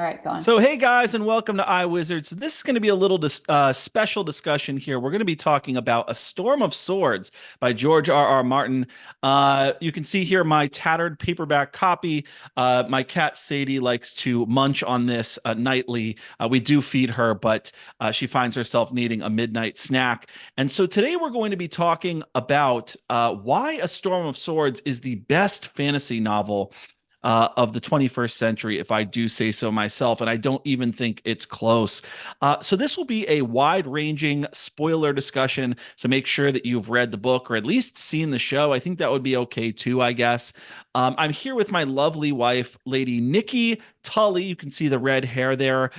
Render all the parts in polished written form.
All right, go on. So, hey guys, and welcome to iWizard. So, this is going to be a little special discussion here. We're going to be talking about A Storm of Swords by George R. R. Martin. You can see here my tattered paperback copy. My cat Sadie likes to munch on this nightly. We do feed her, but she finds herself needing a midnight snack. And so, today we're going to be talking about why A Storm of Swords is the best fantasy novel of the 21st century, if I do say so myself. And I don't even think it's close. So this will be a wide-ranging spoiler discussion. So make sure that you've read the book or at least seen the show. I think that would be okay too, I guess. I'm here with my lovely wife, Lady Nikki Tully. You can see the red hair there.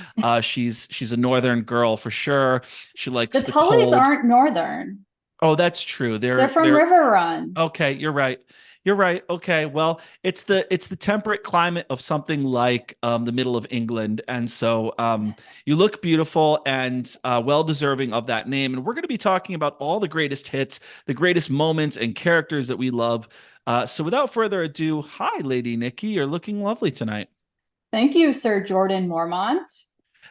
She's a northern girl for sure. She The likes the Tullys cold. aren't northern. Oh, that's true. They're from They're River Run. okay. You're right. You're right. Okay. Well, it's the temperate climate of something like the middle of England, and so you look beautiful and well deserving of that name. And we're going to be talking about all the greatest hits, the greatest moments, and characters that we love. So without further ado, hi, Lady Nikki. You're looking lovely tonight. Thank you, Sir Jordan Mormont.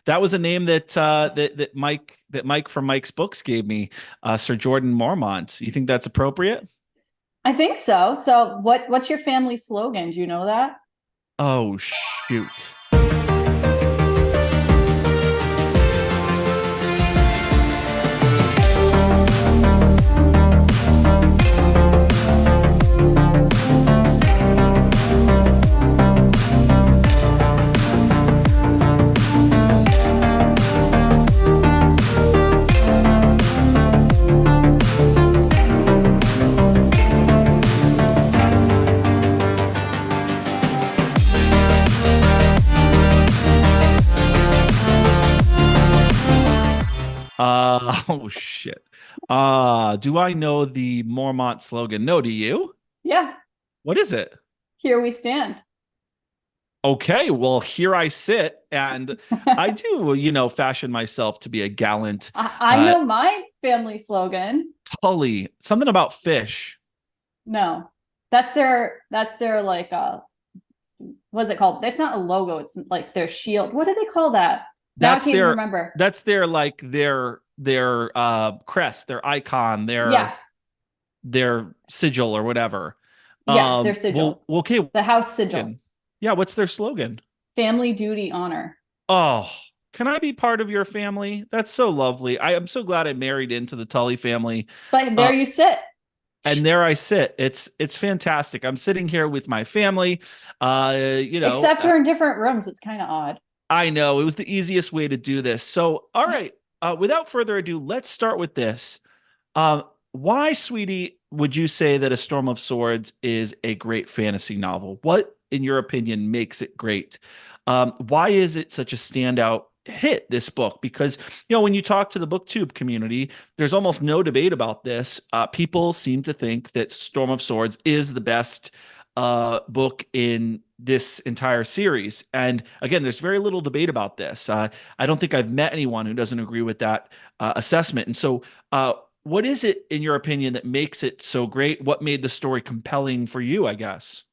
That was a name that Mike from Mike's Books gave me, Sir Jordan Mormont. You think that's appropriate? I think so. So what's your family slogan? Do you know that? Oh shoot. Oh shit. Do I know the Mormont slogan? No, do you? Yeah, What is it? here we stand. Okay, well, here I sit, and I do, fashion myself to be a gallant I uh know my family slogan. Tully. Something about fish. No, that's their like what's it called? It's not a logo. It's like their shield. What do they call that? Now I That's can't even their remember. that's their like their crest, their icon, Yeah, their sigil or whatever. yeah, their sigil, Well, okay. the house sigil, Yeah, what's their slogan? family duty honor. Oh, can I be part of your family? That's so lovely. I am so glad I married into the Tully family. But Uh, there you sit. and there I sit. It's fantastic. I'm sitting here with my family. Uh, you know, Except uh, we're in different rooms. It's kind of odd. I know it was the easiest way to do this. So, all right. Without further ado, let's start with this. Why, sweetie, would you say that A Storm of Swords is a great fantasy novel? What, in your opinion, makes it great? Why is it such a standout hit, this book? Because, when you talk to the booktube community, there's almost no debate about this. People seem to think that Storm of Swords is the best book in this entire series. And again, there's very little debate about this. I don't think I've met anyone who doesn't agree with that assessment. And so, what is it, in your opinion, that makes it so great? What made the story compelling for you, I guess?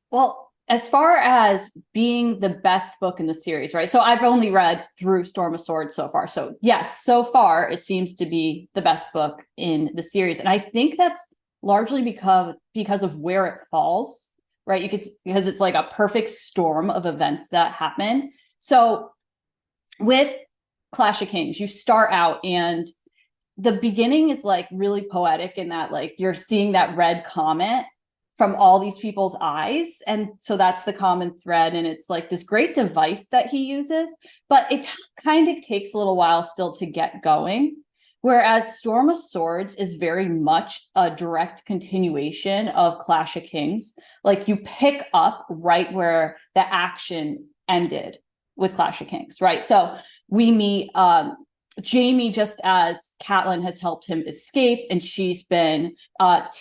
Well, as far as being the best book in the series, right? So I've only read through Storm of Swords so far. So yes, so far it seems to be the best book in the series. And I think that's largely because of where it falls, right? Because it's like a perfect storm of events that happen. So with Clash of Kings, you start out and the beginning is like really poetic in that like you're seeing that red comet from all these people's eyes, and so that's the common thread, and it's like this great device that he uses, but it kind of takes a little while still to get going, whereas Storm of Swords is very much a direct continuation of Clash of Kings. Like you pick up right where the action ended with Clash of Kings, right? So we meet Jamie just as Catelyn has helped him escape, and she's been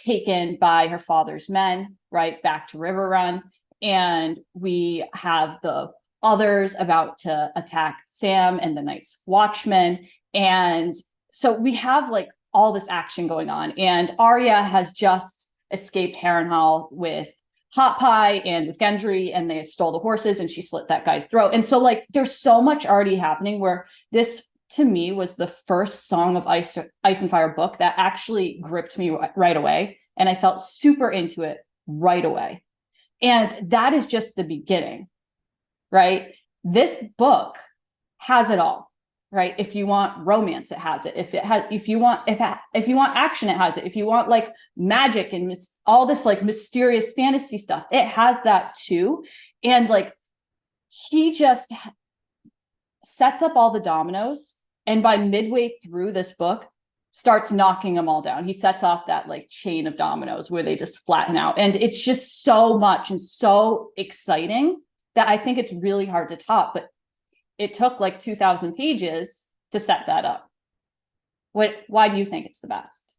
taken by her father's men, right, back to River Run. And we have the others about to attack Sam and the Night's Watchmen. And so we have like all this action going on. And Arya has just escaped Harrenhal with Hot Pie and with Gendry, and they stole the horses and she slit that guy's throat. And so like there's so much already happening where this to me was the first Song of Ice and Fire book that actually gripped me right away. And I felt super into it right away. And that is just the beginning, right? This book has it all, right? If you want romance, it has it. If you want action, it has it. If you want like magic and all this like mysterious fantasy stuff, it has that too. And like he just sets up all the dominoes, and by midway through this book starts knocking them all down. He sets off that like chain of dominoes where they just flatten out, and it's just so much and so exciting that I think it's really hard to top. But it took like 2,000 pages to set that up. Why do you think it's the best?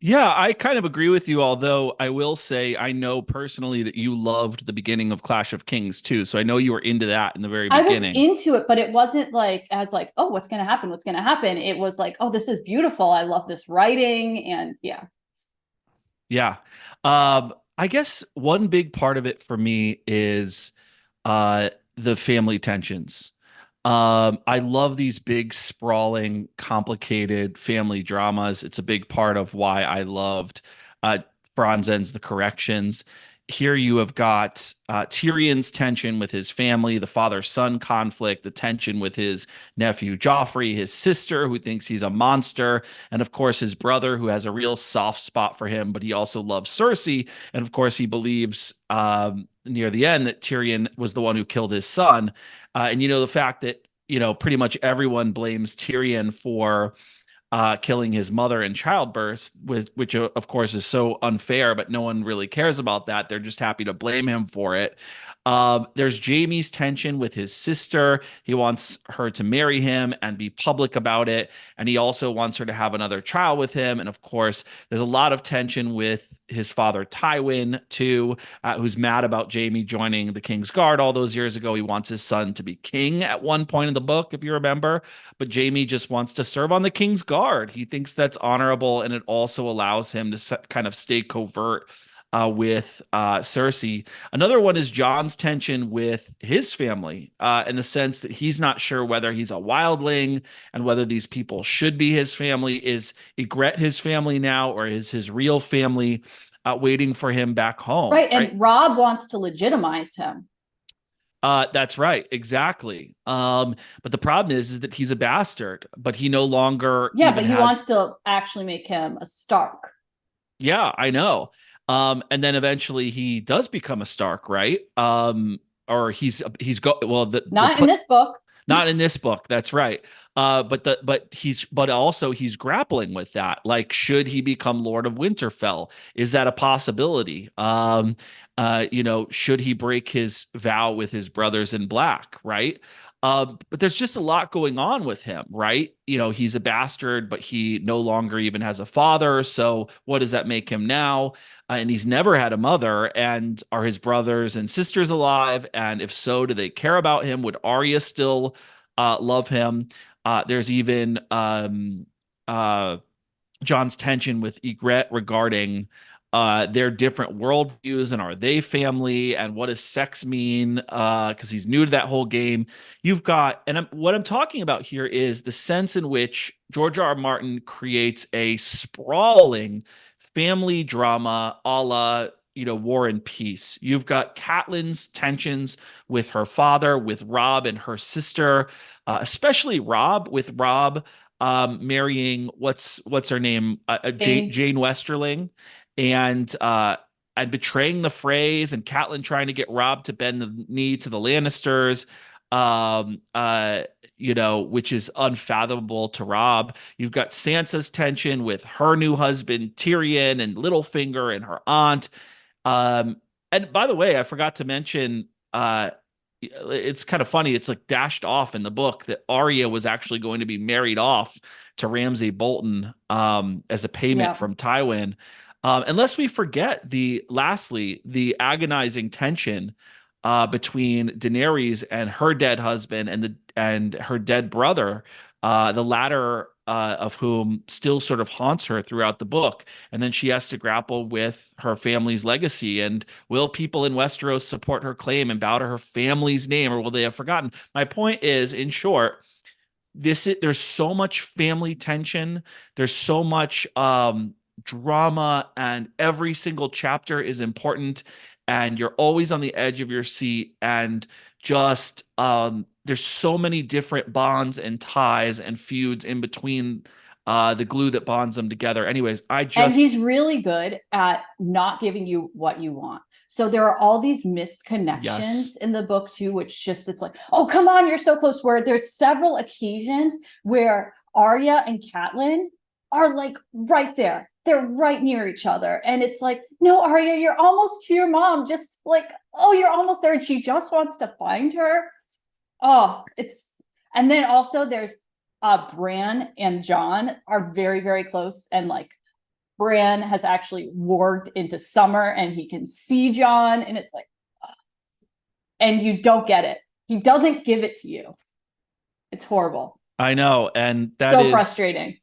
Yeah, I kind of agree with you, although I will say I know personally that you loved the beginning of Clash of Kings too. So I know you were into that in the very beginning. I was into it, but it wasn't like as like, oh, what's going to happen? What's going to happen? It was like, oh, this is beautiful. I love this writing. And yeah. Yeah. I guess one big part of it for me is the family tensions. I love these big, sprawling, complicated family dramas. It's a big part of why I loved Bronze Ends the Corrections. Here you have got Tyrion's tension with his family, the father-son conflict, the tension with his nephew Joffrey, his sister who thinks he's a monster, and of course his brother who has a real soft spot for him, but he also loves Cersei, and of course he believes near the end that Tyrion was the one who killed his son. And the fact that pretty much everyone blames Tyrion for killing his mother in childbirth, which of course is so unfair, but no one really cares about that. They're just happy to blame him for it. There's Jaime's tension with his sister. He wants her to marry him and be public about it. And he also wants her to have another child with him. And of course, there's a lot of tension with his father, Tywin, too, who's mad about Jaime joining the King's Guard all those years ago. He wants his son to be king at one point in the book, if you remember. But Jaime just wants to serve on the King's Guard. He thinks that's honorable, and it also allows him to kind of stay covert with Cersei. Another one is Jon's tension with his family, in the sense that he's not sure whether he's a wildling and whether these people should be his family. Is Ygritte his family now, or is his real family waiting for him back home? Right. And Rob wants to legitimize him. That's right, exactly. But the problem is that he's a bastard, but he no longer. Yeah, but he wants to actually make him a Stark. Yeah, I know. And then eventually he does become a Stark, right? Or he's not in this book. Not in this book. That's right. But also he's grappling with that. Like, should he become Lord of Winterfell? Is that a possibility? Should he break his vow with his brothers in black, right? But there's just a lot going on with him, right? He's a bastard, but he no longer even has a father. So what does that make him now? And he's never had a mother. And are his brothers and sisters alive? And if so, do they care about him? Would Arya still love him? There's even Jon's tension with Ygritte regarding their different worldviews, and are they family, and what does sex mean, because he's new to that whole game. You've got, and what I'm talking about here is the sense in which George R. R. Martin creates a sprawling family drama a la War and Peace. You've got Catelyn's tensions with her father, with Robb and her sister, especially Robb, with Robb marrying what's her name, Jane Westerling, and betraying the Freys, and Catelyn trying to get Robb to bend the knee to the Lannisters, which is unfathomable to Robb. You've got Sansa's tension with her new husband Tyrion, and Littlefinger and her aunt. And by the way, I forgot to mention, it's kind of funny. It's like dashed off in the book that Arya was actually going to be married off to Ramsay Bolton as a payment from Tywin. Unless we forget the agonizing tension between Daenerys and her dead husband and her dead brother. The latter of whom still sort of haunts her throughout the book. And then she has to grapple with her family's legacy. And will people in Westeros support her claim and bow to her family's name, or will they have forgotten? My point is, in short, there's so much family tension. There's so much drama, and every single chapter is important, and you're always on the edge of your seat, and just there's so many different bonds and ties and feuds in between the glue that bonds them together. Anyways, and he's really good at not giving you what you want. So there are all these missed connections in the book too, which just, it's like, oh, come on, you're so close. Where there's several occasions where Arya and Catelyn are like right there. They're right near each other. And it's like, no, Arya, you're almost to your mom. Just like, oh, you're almost there. And she just wants to find her. Oh, and then also there's Bran and Jon are very, very close. And like, Bran has actually warged into Summer and he can see Jon, and it's like, and you don't get it. He doesn't give it to you. It's horrible. I know. And that so frustrating.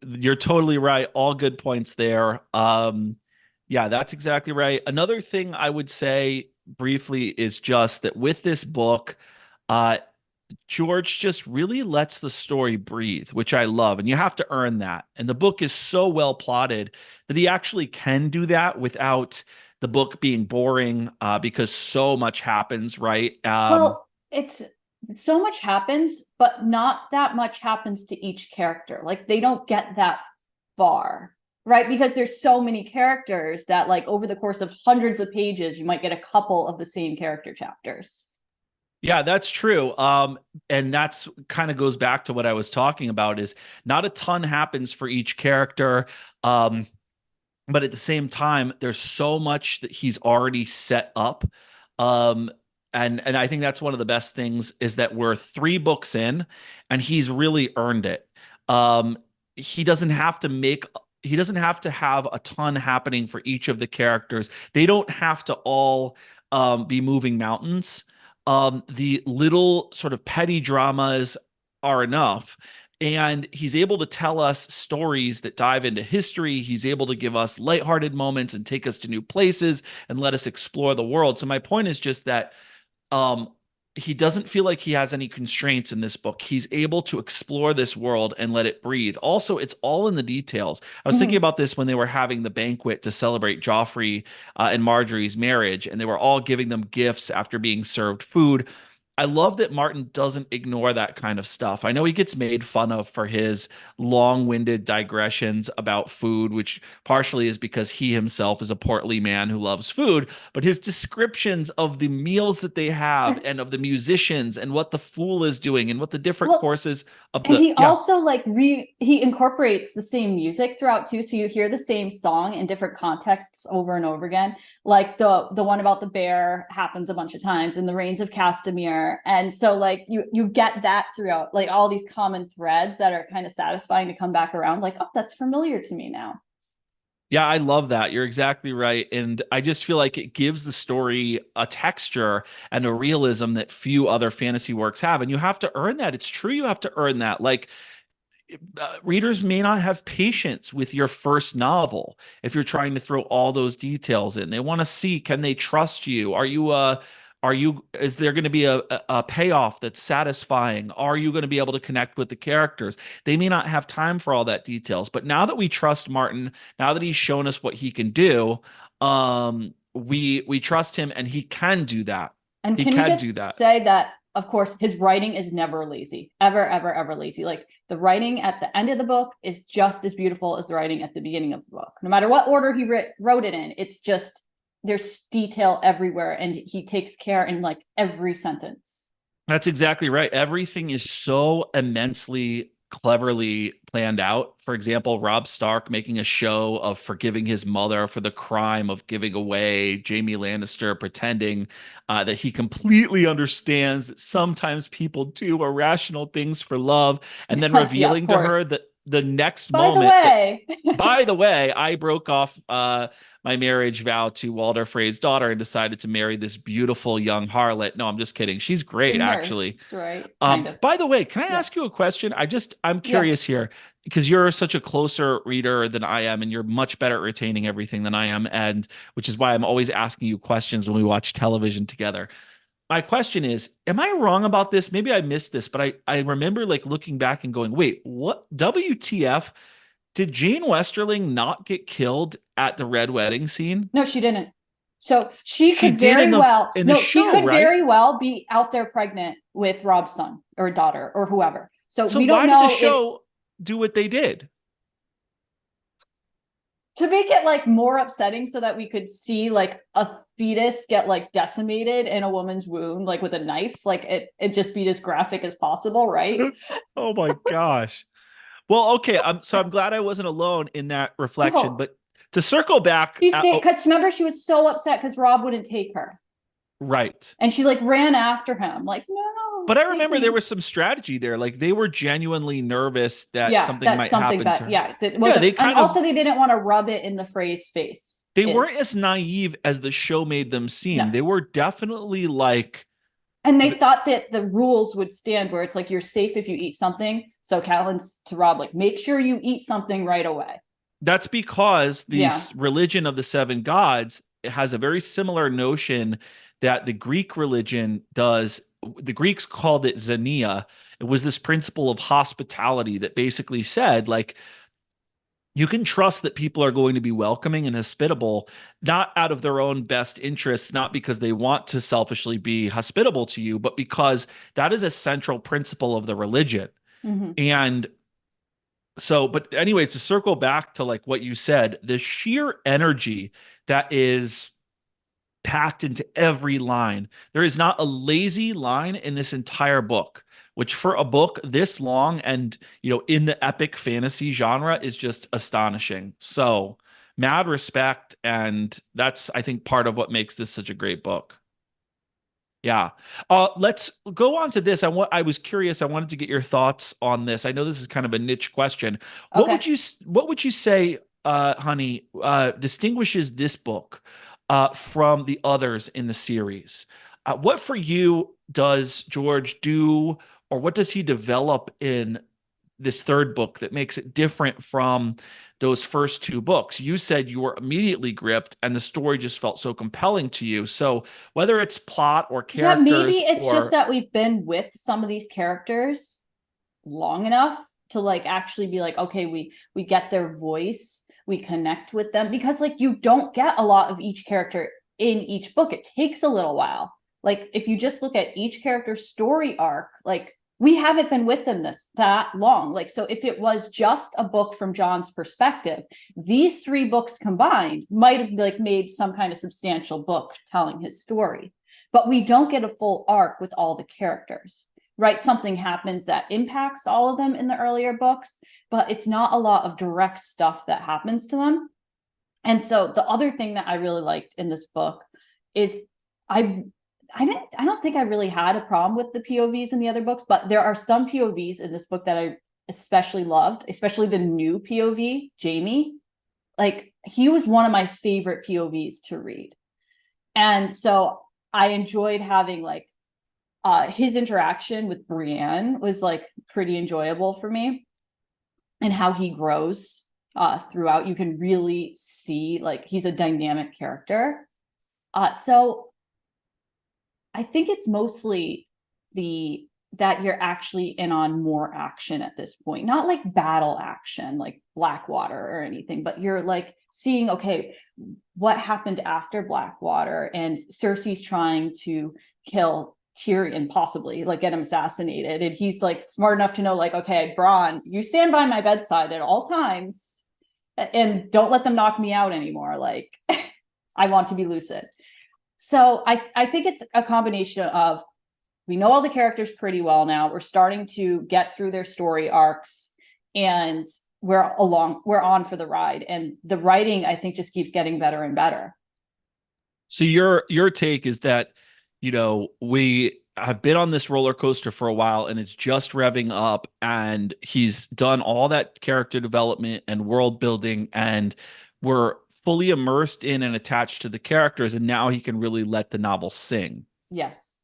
You're totally right. All good points there. Yeah, that's exactly right. Another thing I would say briefly is just that with this book, George just really lets the story breathe, which I love. And you have to earn that. And the book is so well plotted that he actually can do that without the book being boring, because so much happens, right? Well, it's so much happens, but not that much happens to each character. Like they don't get that far, right? Because there's so many characters that like over the course of hundreds of pages, you might get a couple of the same character chapters. Yeah, that's true. And that's kind of goes back to what I was talking about, is not a ton happens for each character. But at the same time, there's so much that he's already set up. And I think that's one of the best things, is that we're 3 books in and he's really earned it. He doesn't have to have a ton happening for each of the characters. They don't have to all be moving mountains. The little sort of petty dramas are enough. And he's able to tell us stories that dive into history. He's able to give us lighthearted moments and take us to new places and let us explore the world. So my point is just that he doesn't feel like he has any constraints in this book. He's able to explore this world and let it breathe. Also, it's all in the details. I was thinking about this when they were having the banquet to celebrate Joffrey and Marjorie's marriage, and they were all giving them gifts after being served food. I love that Martin doesn't ignore that kind of stuff. I know he gets made fun of for his long-winded digressions about food, which partially is because he himself is a portly man who loves food, but his descriptions of the meals that they have and of the musicians and what the fool is doing and what the different courses of and he also like he incorporates the same music throughout too, so you hear the same song in different contexts over and over again. Like the one about the bear happens a bunch of times in the Rains of Castamere. And so like you get that throughout, like all these common threads that are kind of satisfying to come back around, like, oh, that's familiar to me now. Yeah, I love that. You're exactly right. And I just feel like it gives the story a texture and a realism that few other fantasy works have. And you have to earn that. It's true. You have to earn that. Like, readers may not have patience with your first novel if you're trying to throw all those details in. They want to see, can they trust you? Is there going to be a payoff that's satisfying? Are you going to be able to connect with the characters? They may not have time for all that details, but now that we trust Martin, now that he's shown us what he can do, we trust him, and he can do that. And he can you just do that. say that, of course, his writing is never lazy, ever, ever, ever lazy. Like the writing at the end of the book is just as beautiful as the writing at the beginning of the book. No matter what order he wrote it in, it's just, there's detail everywhere, and he takes care in like every sentence. That's exactly right. Everything is so immensely cleverly planned out. For example, Robb Stark making a show of forgiving his mother for the crime of giving away Jaime Lannister, pretending that he completely understands that sometimes people do irrational things for love, and then revealing to her that the next By the moment. way, By the way, I broke off my marriage vow to Walder Frey's daughter and decided to marry this beautiful young harlot. No, I'm just kidding. She's the great, actually. nurse, right? Kind of. By the way, can I Yeah. ask you a question? I'm Yeah. curious here because you're such a closer reader than I am, and you're much better at retaining everything than I am, and which is why I'm always asking you questions when we watch television together. My question is, am I wrong about this? Maybe I missed this, but I remember like looking back and going, wait, what WTF? Did Jane Westerling not get killed at the red wedding scene? No, she didn't. So she She could did very well, in the no, she show, could right? very well be out there pregnant with Rob's son or daughter or whoever. So So we don't why did the know if, show do what they did? to make it like more upsetting so that we could see like a fetus get like decimated in a woman's womb, like with a knife, like it just be as graphic as possible, right? Oh my gosh. Well, okay. I'm glad I wasn't alone in that reflection. No, But to circle back, she stayed because remember she was so upset because Rob wouldn't take her. right. And she like ran after him, like, no, But I take remember there me. was some strategy there. Like they were genuinely nervous that Yeah, something that's might something happen to that, her. yeah, that Yeah, wasn't, they and kind of also they didn't want to rub it in the Frey's face. they weren't as naive as the show made them No. seem. They were definitely like And they thought that the rules would stand where it's like you're safe if you eat something. So Catelyn's to Rob, like, make sure you eat something right away. that's because the Yeah. religion of the seven gods has a very similar notion that the Greek religion does. The Greeks called it xenia. It was this principle of hospitality that basically said, like, you can trust that people are going to be welcoming and hospitable, not out of their own best interests, not because they want to selfishly be hospitable to you, but because that is a central principle of the religion. Mm-hmm. And so, but anyways, to circle back to like what you said, the sheer energy that is packed into every line. There is not a lazy line in this entire book, which for a book this long and, in the epic fantasy genre is just astonishing. So, mad respect. And that's, I think, part of what makes this such a great book. Yeah. Let's go on to this. I was curious. I wanted to get your thoughts on this. I know this is kind of a niche question. Okay. What would you say, honey, distinguishes this book from the others in the series? What for you does George do, or what does he develop in this third book that makes it different from those first two books? You said you were immediately gripped and the story just felt so compelling to you. So whether it's plot or Yeah, maybe characters it's just or that we've been with some of these characters long enough to like actually be like, okay, we get their voice, we connect with them, because like you don't get a lot of each character in each book. It takes a little while. Like if you just look at each character's story arc, like we haven't been with them that long. Like, so if it was just a book from John's perspective, these three books combined might have like made some kind of substantial book telling his story. But we don't get a full arc with all the characters, right? Something happens that impacts all of them in the earlier books, but it's not a lot of direct stuff that happens to them. And so the other thing that I really liked in this book is I don't think I really had a problem with the POVs in the other books, but there are some POVs in this book that I especially loved, especially the new POV, Jamie. Like he was one of my favorite POVs to read. And so I enjoyed having like his interaction with Brienne was like pretty enjoyable for me, and how he grows throughout. You can really see like he's a dynamic character. So I think it's mostly that you're actually in on more action at this point, not like battle action like Blackwater or anything, but you're like seeing, okay, what happened after Blackwater, and Cersei's trying to kill Tyrion, possibly like get him assassinated, and he's like smart enough to know like, okay, Bronn, you stand by my bedside at all times and don't let them knock me out anymore, like I want to be lucid. So I think it's a combination of, we know all the characters pretty well now, we're starting to get through their story arcs, and we're on for the ride, and the writing I think just keeps getting better and better. so your take is that we have been on this roller coaster for a while and it's just revving up, and he's done all that character development and world building, and we're fully immersed in and attached to the characters, and now he can really let the novel sing. Yes.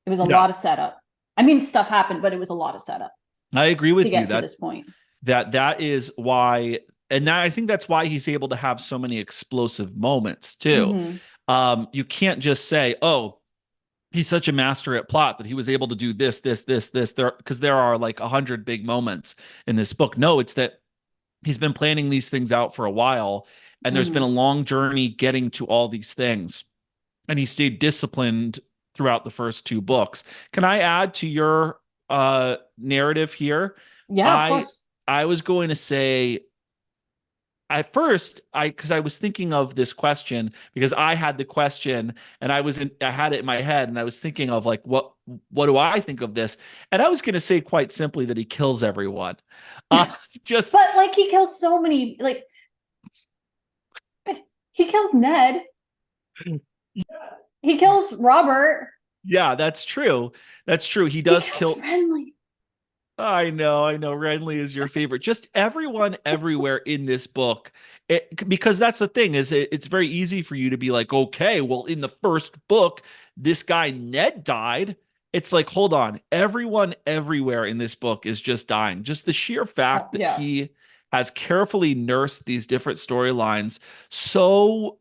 It was a Yeah. lot of setup. I mean, stuff happened, but it was a lot of setup I agree with to you get to this point. that is why, and that, I think that's why he's able to have so many explosive moments too. You can't just say, oh, he's such a master at plot that he was able to do this there, because there are like 100 big moments in this book. No, it's that he's been planning these things out for a while, and there's been a long journey getting to all these things, and he stayed disciplined throughout the first two books. Can I add to your narrative here? Yeah, of course. I was going to say, at first, because I was thinking of this question, because I had the question and I had it in my head, and I was thinking of like, what do I think of this? And I was going to say quite simply that he kills everyone. Just But like he kills so many, like he kills Ned. He kills Robert. Yeah, that's true. That's true. He does kill Renly. I know. Renly is your favorite. Just everyone everywhere in this book. Because that's the thing, is it's very easy for you to be like, okay, well, in the first book, this guy Ned died. It's like, hold on. Everyone everywhere in this book is just dying. Just the sheer fact that he has carefully nursed these different storylines so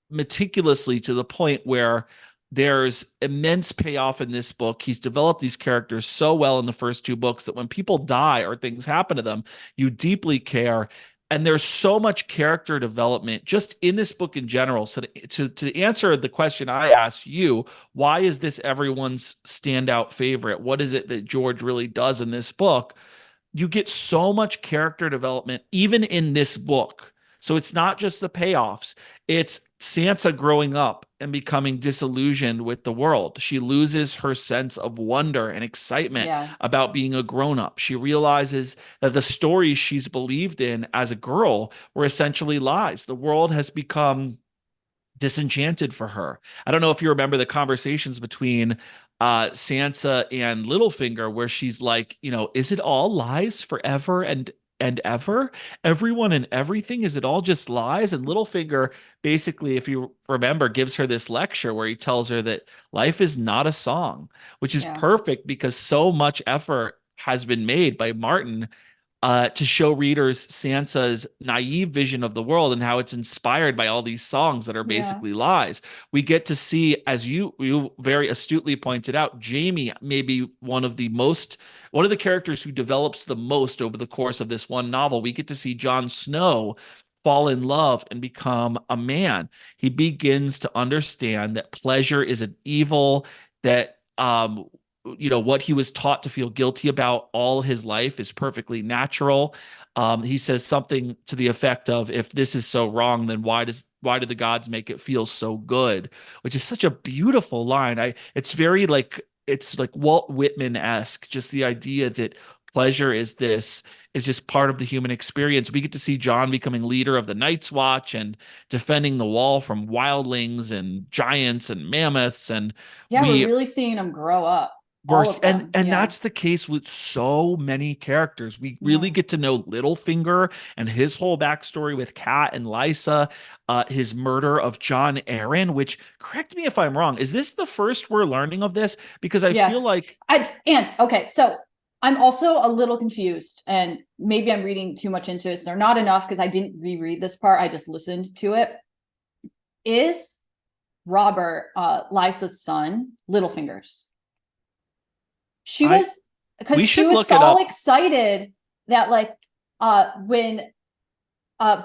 meticulously, to the point where there's immense payoff in this book. He's developed these characters so well in the first two books that when people die or things happen to them, you deeply care. And there's so much character development just in this book in general. So to answer the question I asked you, why is this everyone's standout favorite? What is it that George really does in this book? You get so much character development even in this book. So it's not just the payoffs. It's Sansa growing up and becoming disillusioned with the world. She loses her sense of wonder and excitement about being a grown-up. She realizes that the stories she's believed in as a girl were essentially lies. The world has become disenchanted for her. I don't know if you remember the conversations between Sansa and Littlefinger, where she's like, is it all lies forever and ever? Everyone and everything, is it all just lies? And Littlefinger basically, if you remember, gives her this lecture where he tells her that life is not a song, which is perfect, because so much effort has been made by Martin to show readers Sansa's naive vision of the world and how it's inspired by all these songs that are basically lies. We get to see, as you very astutely pointed out, Jaime may be one of the characters who develops the most over the course of this one novel. We get to see Jon Snow fall in love and become a man. He begins to understand that pleasure is an evil, that what he was taught to feel guilty about all his life is perfectly natural. He says something to the effect of, if this is so wrong, then why do the gods make it feel so good? Which is such a beautiful line. It's like Walt Whitman-esque, just the idea that pleasure is just part of the human experience. We get to see Jon becoming leader of the Night's Watch and defending the wall from wildlings and giants and mammoths. And we're really seeing him grow up. That's the case with so many characters. We really get to know Littlefinger and his whole backstory with Kat and Lysa, his murder of Jon Arryn, which, correct me if I'm wrong, is this the first we're learning of this? Because I feel like okay, so I'm also a little confused, and maybe I'm reading too much into it. So they're not enough, because I didn't reread this part. I just listened to it. Is Robert Lysa's son Littlefinger's? She was so excited that when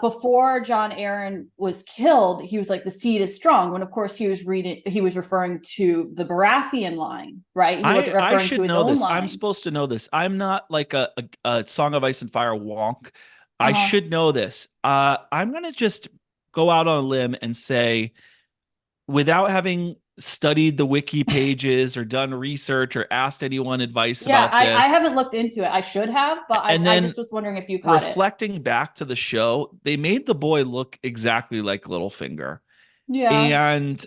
before Jon Arryn was killed, he was like, the seed is strong. When of course he was referring to the Baratheon line, right? He wasn't referring to his own line. I'm supposed to know this. I'm not like a Song of Ice and Fire wonk. I should know this. I'm gonna just go out on a limb and say, without having studied the wiki pages or done research or asked anyone advice about this. I haven't looked into it. I should have, but I just was wondering if you caught reflecting back to the show, they made the boy look exactly like Littlefinger. Yeah. And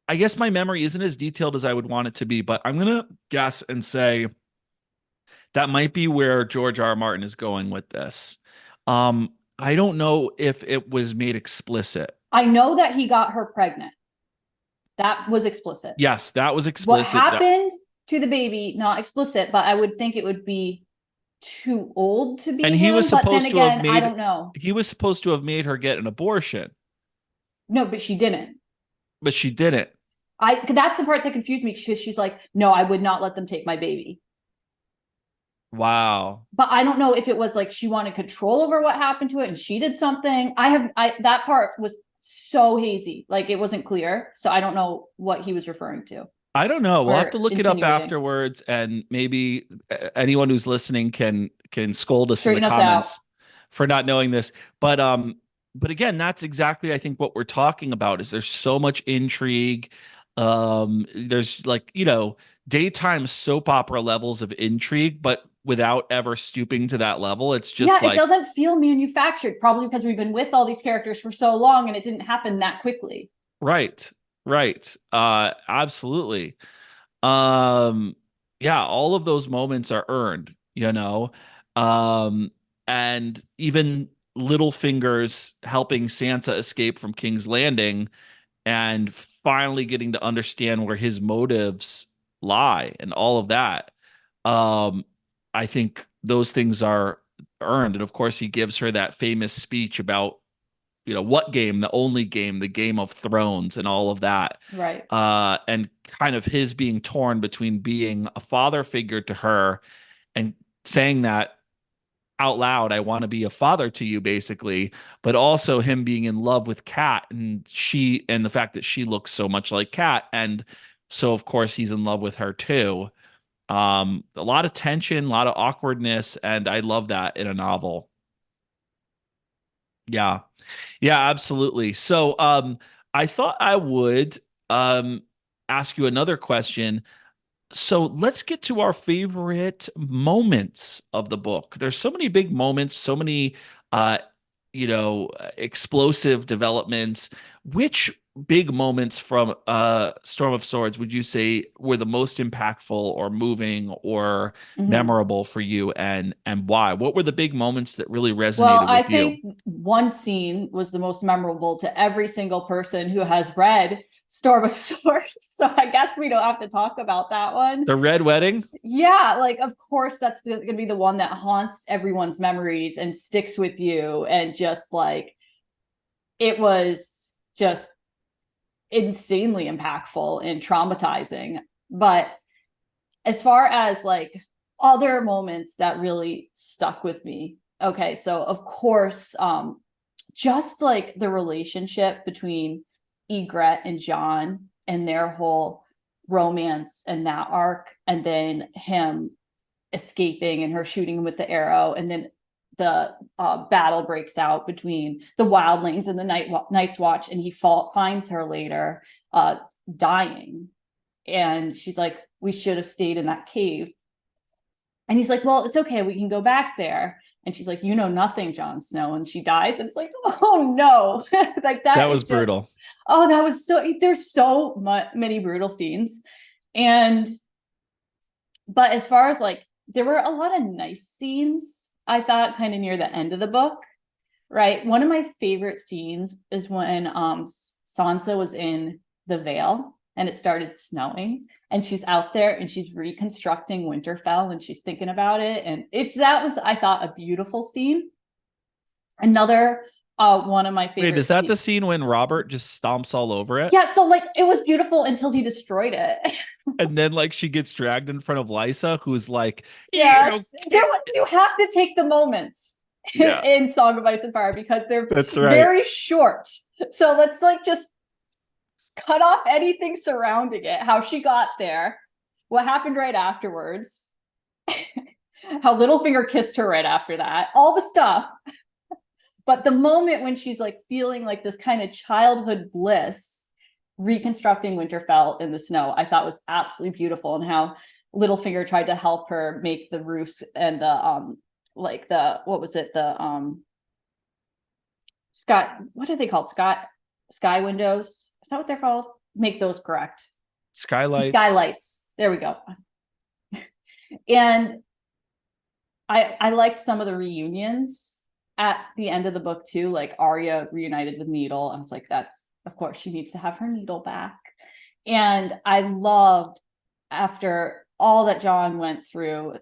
I guess my memory isn't as detailed as I would want it to be, but I'm gonna guess and say that might be where George R. R. Martin is going with this. I don't know if it was made explicit. I know that he got her pregnant. That was explicit. Yes, that was explicit. What happened to the baby, not explicit, but I would think it would be too old to be and he him. was But then supposed to have again, made, I don't know. he was supposed to have made her get an abortion, No, but she didn't. but she didn't. That's the part that confused me, because she's like, no, I would not let them take my baby. Wow. But I don't know if it was like she wanted control over what happened to it and she did something. That part was so hazy, like it wasn't clear. So I don't know what he was referring to. I don't know. We'll have to look it up insinuating. afterwards, and maybe anyone who's listening can scold us Straighten in the us comments out. for not knowing this. But again, that's exactly I think what we're talking about is there's so much intrigue. There's like, daytime soap opera levels of intrigue, but without ever stooping to that level. It's just it doesn't feel manufactured, probably because we've been with all these characters for so long and it didn't happen that quickly. Right. Absolutely. Yeah, all of those moments are earned, and even Littlefinger's helping Santa escape from King's Landing and finally getting to understand where his motives lie and all of that. I think those things are earned. And of course, he gives her that famous speech about, what game, the only game, the Game of Thrones and all of that. Right. And kind of his being torn between being a father figure to her and saying that out loud, I want to be a father to you, basically, but also him being in love with Kat and the fact that she looks so much like Kat. And so, of course, he's in love with her too. A lot of tension, a lot of awkwardness, and I love that in a novel. Yeah. Yeah, absolutely. So, I thought I would ask you another question. So let's get to our favorite moments of the book. There's so many big moments, so many explosive developments. Which big moments from Storm of Swords would you say were the most impactful or moving or memorable for you, and why? What were the big moments that really resonated with you? I think one scene was the most memorable to every single person who has read Storm of Swords. So I guess we don't have to talk about that one. The Red Wedding? Yeah, like of course that's going to be the one that haunts everyone's memories and sticks with you, and just like it was just insanely impactful and traumatizing. But as far as like other moments that really stuck with me, okay, so of course just like the relationship between Ygritte and Jon and their whole romance and that arc, and then him escaping and her shooting him with the arrow, and then the battle breaks out between the wildlings and the Night's Watch, and he finds her later dying, and she's like, we should have stayed in that cave, and he's like, well, it's okay, we can go back there. And she's like, you know nothing, Jon Snow. And she dies. And it's like, oh no. Like that was brutal. Oh, that was there's so many brutal scenes. But as far as like, there were a lot of nice scenes, I thought, kind of near the end of the book, right? One of my favorite scenes is when Sansa was in the Vale and it started snowing, and she's out there and she's reconstructing Winterfell and she's thinking about it. And that was, I thought, a beautiful scene. Another one of my favorites. Wait, is that the scene when Robert just stomps all over it? Yeah, so like it was beautiful until he destroyed it. And then like she gets dragged in front of Lysa, who's like, yes, you have to take the moments in Song of Ice and Fire because they're very short. So let's like just cut off anything surrounding it, how she got there, what happened right afterwards, how Littlefinger kissed her right after that, all the stuff. But the moment when she's like feeling like this kind of childhood bliss, reconstructing Winterfell in the snow, I thought was absolutely beautiful. And how Littlefinger tried to help her make the roofs and the Scott, what are they called? Sky windows. Is that what they're called? make those correct. Skylights. Skylights. There we go. And I liked some of the reunions at the end of the book too, like Arya reunited with Needle. I was like, that's, of course, she needs to have her needle back. And I loved, after all that John went through,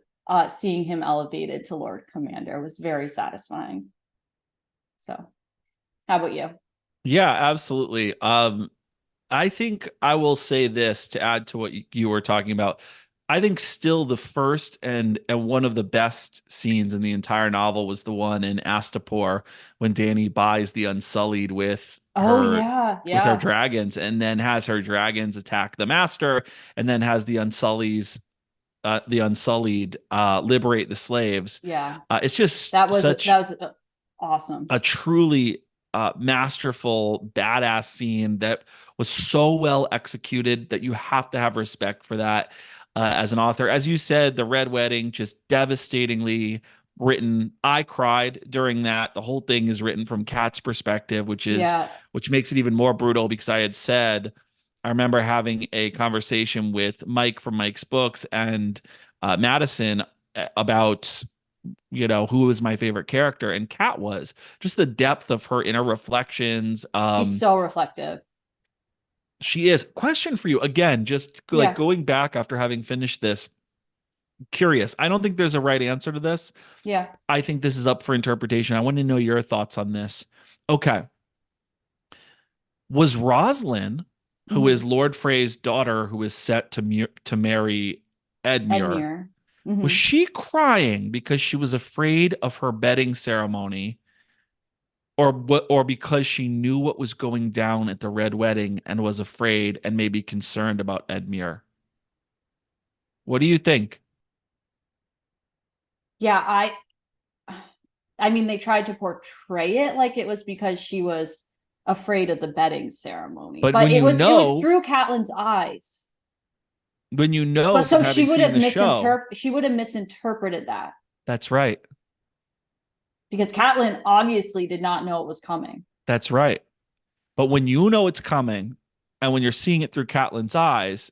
seeing him elevated to Lord Commander was very satisfying. So, how about you? Yeah, absolutely. I think I will say this to add to what you were talking about. I think still the first and one of the best scenes in the entire novel was the one in Astapor when Dany buys the Unsullied with Oh her yeah, with her yeah, dragons, and then has her dragons attack the Master, and then has the Unsullied liberate the slaves. yeah. It's just That was such awesome. a truly masterful, badass scene that was so well executed that you have to have respect for that as an author. As you said, the Red Wedding, just devastatingly written. I cried during that. The whole thing is written from Kat's perspective, which makes it even more brutal, because I remember having a conversation with Mike from Mike's Books and Madison about who was my favorite character, and Kat was. Just the depth of her inner reflections. She's so reflective. She is. Question for you again, just like going back after having finished this, curious. I don't think there's a right answer to this. Yeah. I think this is up for interpretation. I want to know your thoughts on this. Okay. Was Rosalind, who is Lord Frey's daughter, who is set to marry Edmure, was she crying because she was afraid of her bedding ceremony, or because she knew what was going down at the Red Wedding and was afraid and maybe concerned about Edmure? What do you think? Yeah, I mean, they tried to portray it like it was because she was afraid of the bedding ceremony, but it was through Catelyn's eyes. When but so she would have misinterpreted that. That's right. Because Catelyn obviously did not know it was coming. That's right. But when you know it's coming, and when you're seeing it through Catelyn's eyes,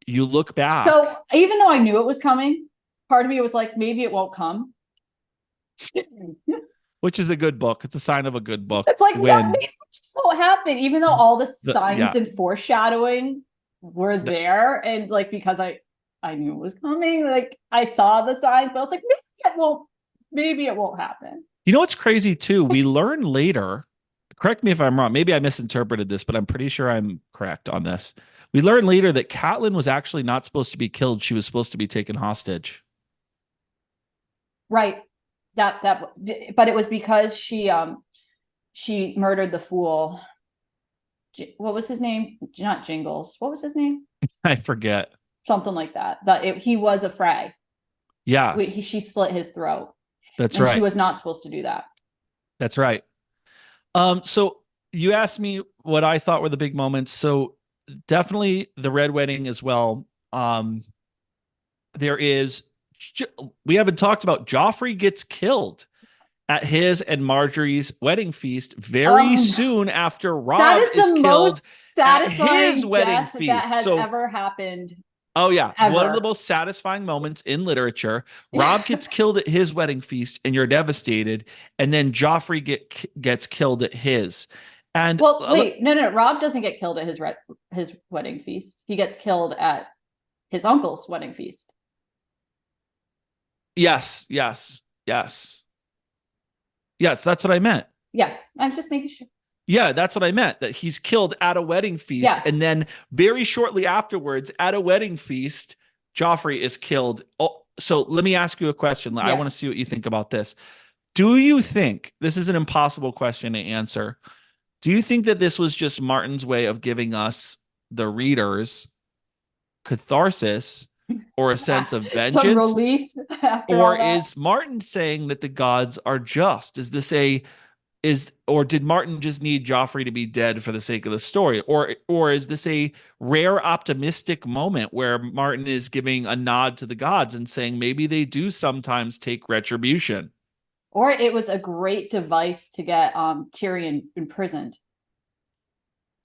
you look back. So even though I knew it was coming, part of me was like, maybe it won't come. Which is a good book. It's a sign of a good book. It's like, maybe it just won't happen, even though all the signs and foreshadowing were there. And like, because I knew it was coming, like I saw the signs, but I was like, maybe it won't happen. You know what's crazy too? We learn later, correct me if I'm wrong, maybe I misinterpreted this, but I'm pretty sure I'm correct on this. We learn later that Catelyn was actually not supposed to be killed. She was supposed to be taken hostage. Right. But it was because she murdered the fool. What was his name? Not Jingles. What was his name? I forget. Something like that. But he was a Frey. Yeah. She slit his throat. That's right. She was not supposed to do that. That's right. So you asked me what I thought were the big moments. So definitely the Red Wedding as well. We haven't talked about Joffrey gets killed at his and Marjorie's wedding feast very soon after Robb is killed. That is the most satisfying his wedding feast that has ever happened. Oh yeah, ever. One of the most satisfying moments in literature. Robb gets killed at his wedding feast, and you're devastated. And then Joffrey gets killed at his. And wait, no. Robb doesn't get killed at his wedding feast. He gets killed at his uncle's wedding feast. Yes. That's what I meant. Yeah, I'm just making sure. Yeah, that's what I meant, that he's killed at a wedding feast. Yes. And then very shortly afterwards, at a wedding feast, Joffrey is killed. Oh, so let me ask you a question. I want to see what you think about this. Do you think, this is an impossible question to answer, do you think that this was just Martin's way of giving us, the readers, catharsis or a sense of vengeance? Some relief or is Martin saying that the gods are just? Or did Martin just need Joffrey to be dead for the sake of the story? Or is this a rare optimistic moment where Martin is giving a nod to the gods and saying maybe they do sometimes take retribution? Or it was a great device to get Tyrion imprisoned.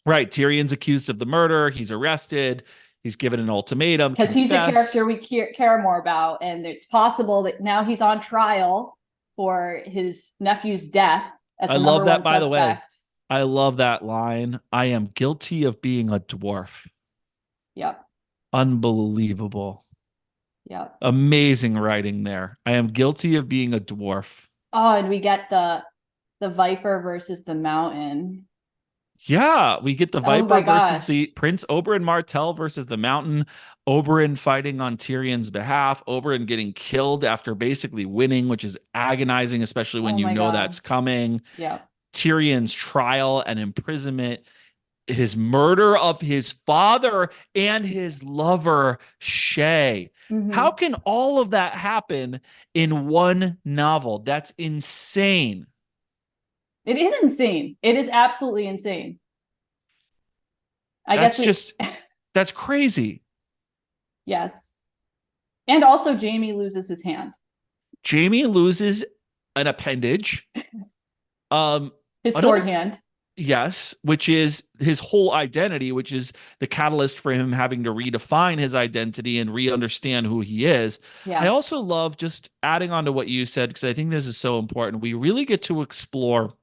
Right. Tyrion's accused of the murder. He's arrested. He's given an ultimatum. Because he's a character Confess. we care more about. And it's possible that now he's on trial for his nephew's death as I the love number that, one by the way. suspect. I love that line. I am guilty of being a dwarf. Yep. Unbelievable. Yep. Amazing writing there. I am guilty of being a dwarf. Oh, and we get the Viper versus the Mountain. Yeah, we get the Oh Viper my versus the gosh. Prince Oberyn Martell versus the Mountain. Oberyn fighting on Tyrion's behalf. Oberyn getting killed after basically winning, which is agonizing, especially when Oh you my know God. that's coming. Yep. Tyrion's trial and imprisonment, his murder of his father and his lover, Shay. How Mm-hmm. can all of that happen in one novel? That's insane. It is insane. It is absolutely insane. I guess That's we, just, that's crazy. yes. And also, Jamie loses his hand, Jamie loses an appendage. Um, his sword another hand. Yes, which is his whole identity, which is the catalyst for him having to redefine his identity and re-understand who he is. I Yeah. also love just adding on to what you said, because I think this is so important. We really get to explore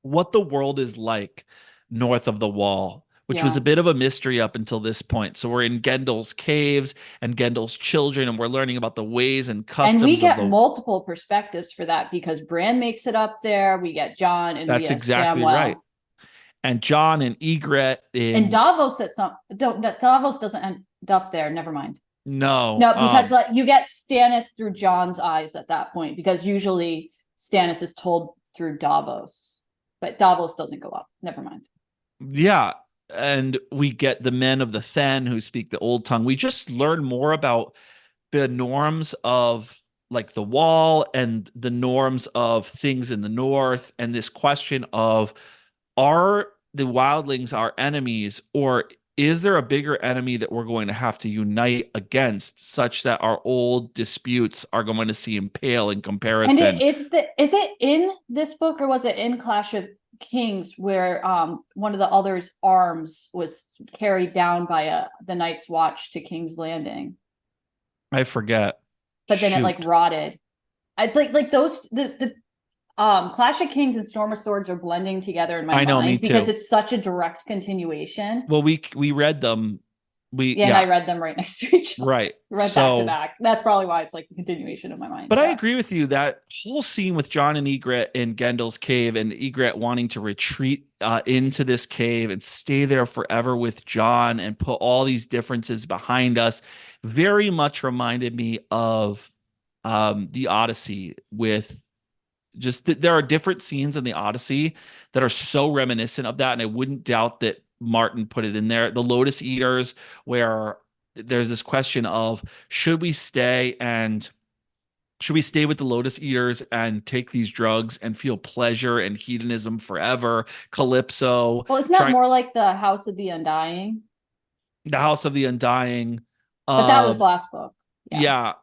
what the world is like north of the wall, which was Yeah. a bit of a mystery up until this point. So we're in Gendel's caves and Gendel's children, and we're learning about the ways and And we customs of get the. multiple perspectives for that because Bran makes it up there. We get John and we That's have exactly right. Samwell. And John and Egret And in. Davos at some don't Davos doesn't end up there. Never mind. No, No, because like you get Stannis through John's eyes at that point, because usually Stannis is told through Davos, but Davos doesn't go up. Never mind. yeah, and we get the men of the Fen who speak the old tongue. We just learn more about the norms of like the wall and the norms of things in the north, and this question of, are the wildlings our enemies, or is there a bigger enemy that we're going to have to unite against, such that our old disputes are going to seem pale in And comparison? is it in this book or was it in Clash of Kings where one of the other's arms was carried down by the Night's Watch to King's Landing, I forget. but then it like Shoot. rotted. It's like those the Clash of Kings and Storm of Swords are blending together in my I know, me mind because too. it's such a direct continuation. Well, we read them. We Yeah, and yeah, I read them right next to each other. right. Read back to So, back. That's probably why it's like the continuation of my mind. but I Yeah. agree with you, that whole scene with John and Egret in Gendel's cave, and Egret wanting to retreat into this cave and stay there forever with John and put all these differences behind us, very much reminded me of the Odyssey. With just there are different scenes in the Odyssey that are so reminiscent of that, and I wouldn't doubt that Martin put it in there. The Lotus Eaters, where there's this question of, should we stay with the Lotus Eaters and take these drugs and feel pleasure and hedonism forever? Calypso, Well, isn't that trying more like the House of the Undying? the House of the Undying. But that was Um, last book. Yeah. yeah,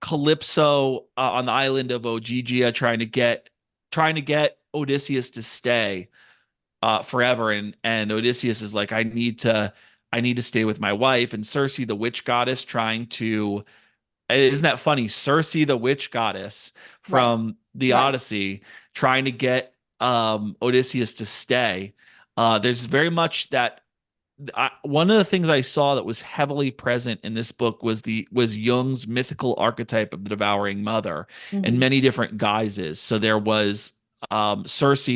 Calypso on the island of Ogygia, trying to get Odysseus to stay forever, and Odysseus is like, I need to stay with my wife, and Circe, the witch goddess, trying to. Isn't that funny? Circe, the witch goddess Right. from the Right. Odyssey, trying to get Odysseus to stay. There's very much that. One of the things I saw that was heavily present in this book was Jung's mythical archetype of the devouring mother in Mm-hmm. many different guises. So there was Circe,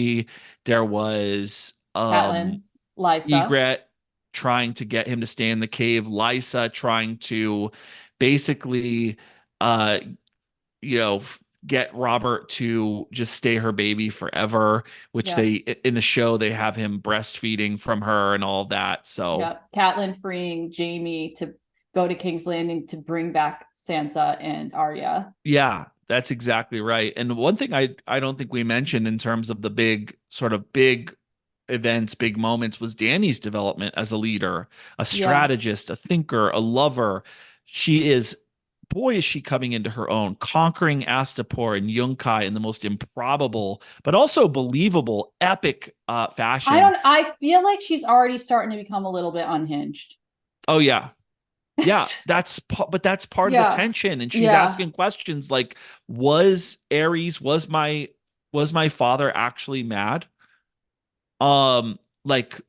there was Catelyn, Lysa. Egret trying to get him to stay in the cave, Lysa trying to basically uh get Robert to just stay her baby forever, which Yeah. they in the show they have him breastfeeding from her and all that. So Yeah. Catelyn freeing Jamie to go to King's Landing to bring back Sansa and Arya. yeah, that's exactly right. And one thing I don't think we mentioned in terms of the big events, big moments, was Dany's development as a leader, a Yeah. strategist, a thinker, a lover. She is boy, is she coming into her own, conquering Astapor and Yunkai in the most improbable, but also believable, epic fashion. I feel like she's already starting to become a little bit unhinged. Oh yeah. Yeah, but that's part of the Yeah. tension. And she's Yeah. asking questions like, was Ares, was my father actually mad? Um, like,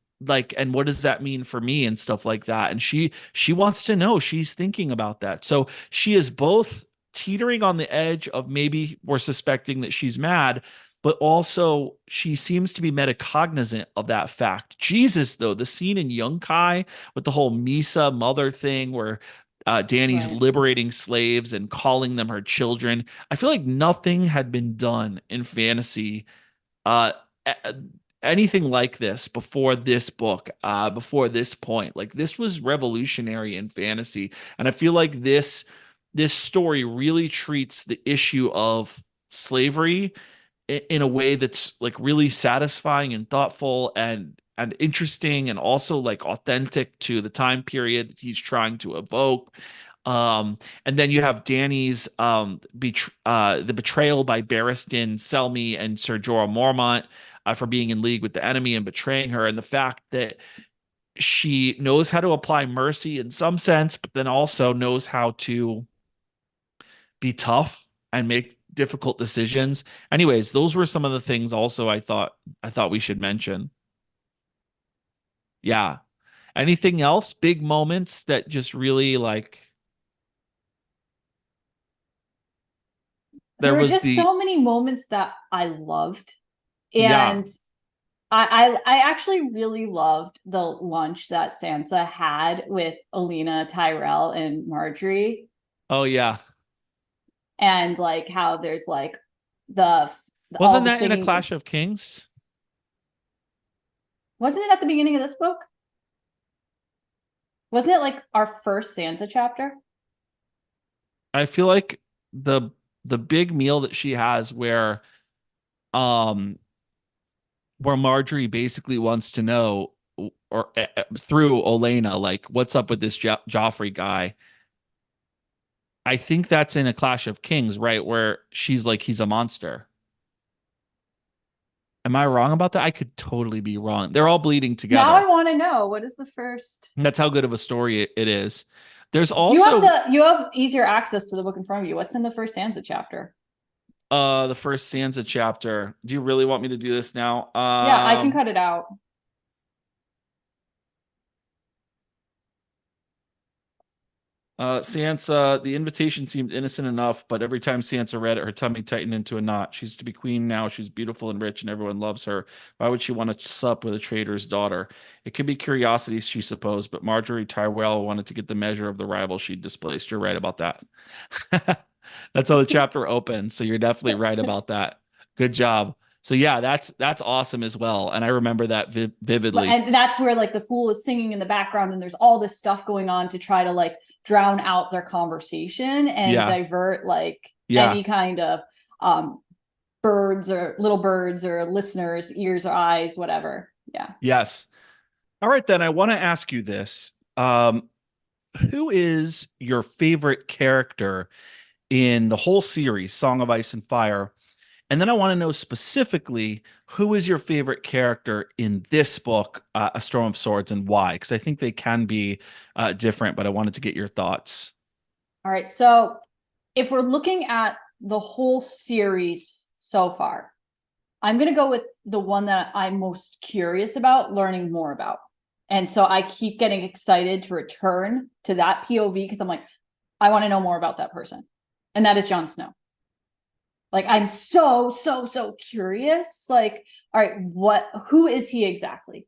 and what does that mean for me and stuff like that? And she wants to know. She's thinking about that. So she is both teetering on the edge of maybe we're suspecting that she's mad, but also she seems to be metacognizant of that fact. Jesus, though, the scene in Yunkai with the whole Misa mother thing where Danny's Right. liberating slaves and calling them her children. I feel like nothing had been done in fantasy uh anything like this before this book, before this point. Like this was revolutionary in fantasy, and I feel like this story really treats the issue of slavery in a way that's like really satisfying and thoughtful and interesting, and also like authentic to the time period that he's trying to evoke. And then you have Danny's the betrayal by Barristan Selmy and Sir Jorah Mormont for being in league with the enemy and betraying her, and the fact that she knows how to apply mercy in some sense, but then also knows how to be tough and make difficult decisions. Anyways, those were some of the things also I thought we should mention. Yeah. Anything else? Big moments that just really like There there were was just the so many moments that I loved. yeah. And I actually really loved the lunch that Sansa had with Alina, Tyrell, and Marjorie, Oh yeah. and like how there's like the all Wasn't the that in A singing. Clash of Kings? Wasn't it at the beginning of this book? Wasn't it like our first Sansa chapter? I feel like the big meal that she has um where Marjorie basically wants to know or through Olenna like what's up with this Joffrey guy. I think that's in A Clash of Kings, right? Where she's like he's a monster. Am I wrong about that? I could totally be wrong. They're all bleeding Now I together. want to know, what is the first? And that's how good of a story it is. There's You also you have easier access to the book in front of you. What's in the first Sansa chapter? the first Sansa chapter. Do you really want me to do this now? Yeah, I can cut it out. Sansa, the invitation seemed innocent enough, but every time Sansa read it, her tummy tightened into a knot. She's to be queen now. She's beautiful and rich, and everyone loves her. Why would she want to sup with a traitor's daughter? It could be curiosity, she supposed, but Marjorie Tyrell wanted to get the measure of the rival she'd displaced. You're right about that. That's how the chapter opens. So you're definitely right about that. Good job. So yeah, that's awesome as well, and I remember that vividly. And that's where like the fool is singing in the background, and there's all this stuff going on to try to like drown out their conversation and Yeah, divert like yeah, any kind of um little birds or listeners ears or eyes, whatever. Yeah. yes. All right, then I want to ask you this. Who is your favorite character in the whole series, Song of Ice and Fire? And then I want to know specifically who is your favorite character in this book, A Storm of Swords, and why? Because I think they can be different, but I wanted to get your thoughts. All right, so if we're looking at the whole series so far, I'm going to go with the one that I'm most curious about learning more about. And so I keep getting excited to return to that POV because I'm like, I want to know more about that person. And that is Jon Snow. Like, I'm so curious. Like, all right, who is he exactly?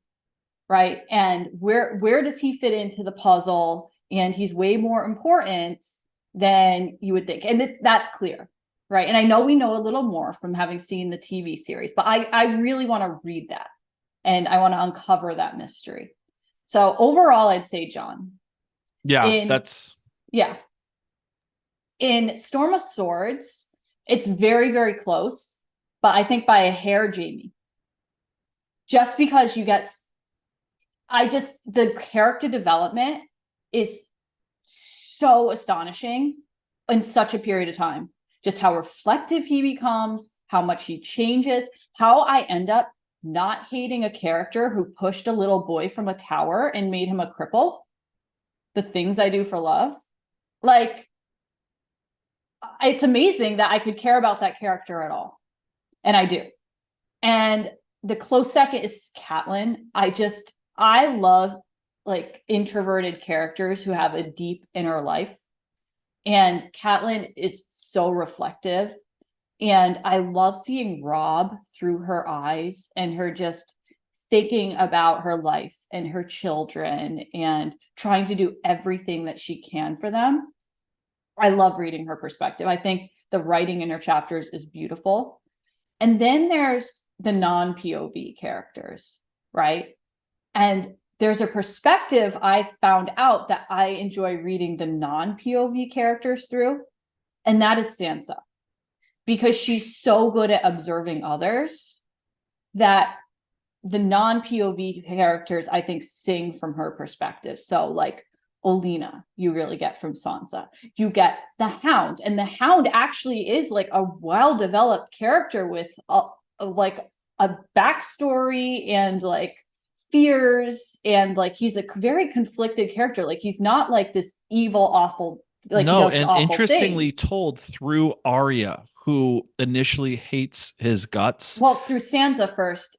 Right. And where does he fit into the puzzle? And he's way more important than you would think. And that's clear. Right. And I know we know a little more from having seen the TV series, but I really want to read that. And I want to uncover that mystery. So overall, I'd say Jon. Yeah, In that's yeah. In Storm of Swords, it's very close, but I think by a hair, Jamie. Just because the character development is so astonishing. in such a period of time. Just how reflective he becomes, how much he changes, how I end up not hating a character who pushed a little boy from a tower and made him a cripple. The things I do for love. Like, it's amazing that I could care about that character at all. And I do. And the close second is Catelyn. I love like introverted characters who have a deep inner life. And Catelyn is so reflective. And I love seeing Rob through her eyes and her just thinking about her life and her children and trying to do everything that she can for them. I love reading her perspective. I think the writing in her chapters is beautiful. And then there's the non-POV characters, right? And there's a perspective I found out that I enjoy reading the non-POV characters through, and that is Sansa. Because she's so good at observing others that the non-POV characters, I think, sing from her perspective. So like Olenna, you really get from Sansa. You get the Hound, and the Hound actually is like a well-developed character with like a backstory and like fears, and like he's a very conflicted character. Like he's not like this evil, awful, like No, he does and awful interestingly things. told through Arya, who initially hates his guts. Well, through Sansa first.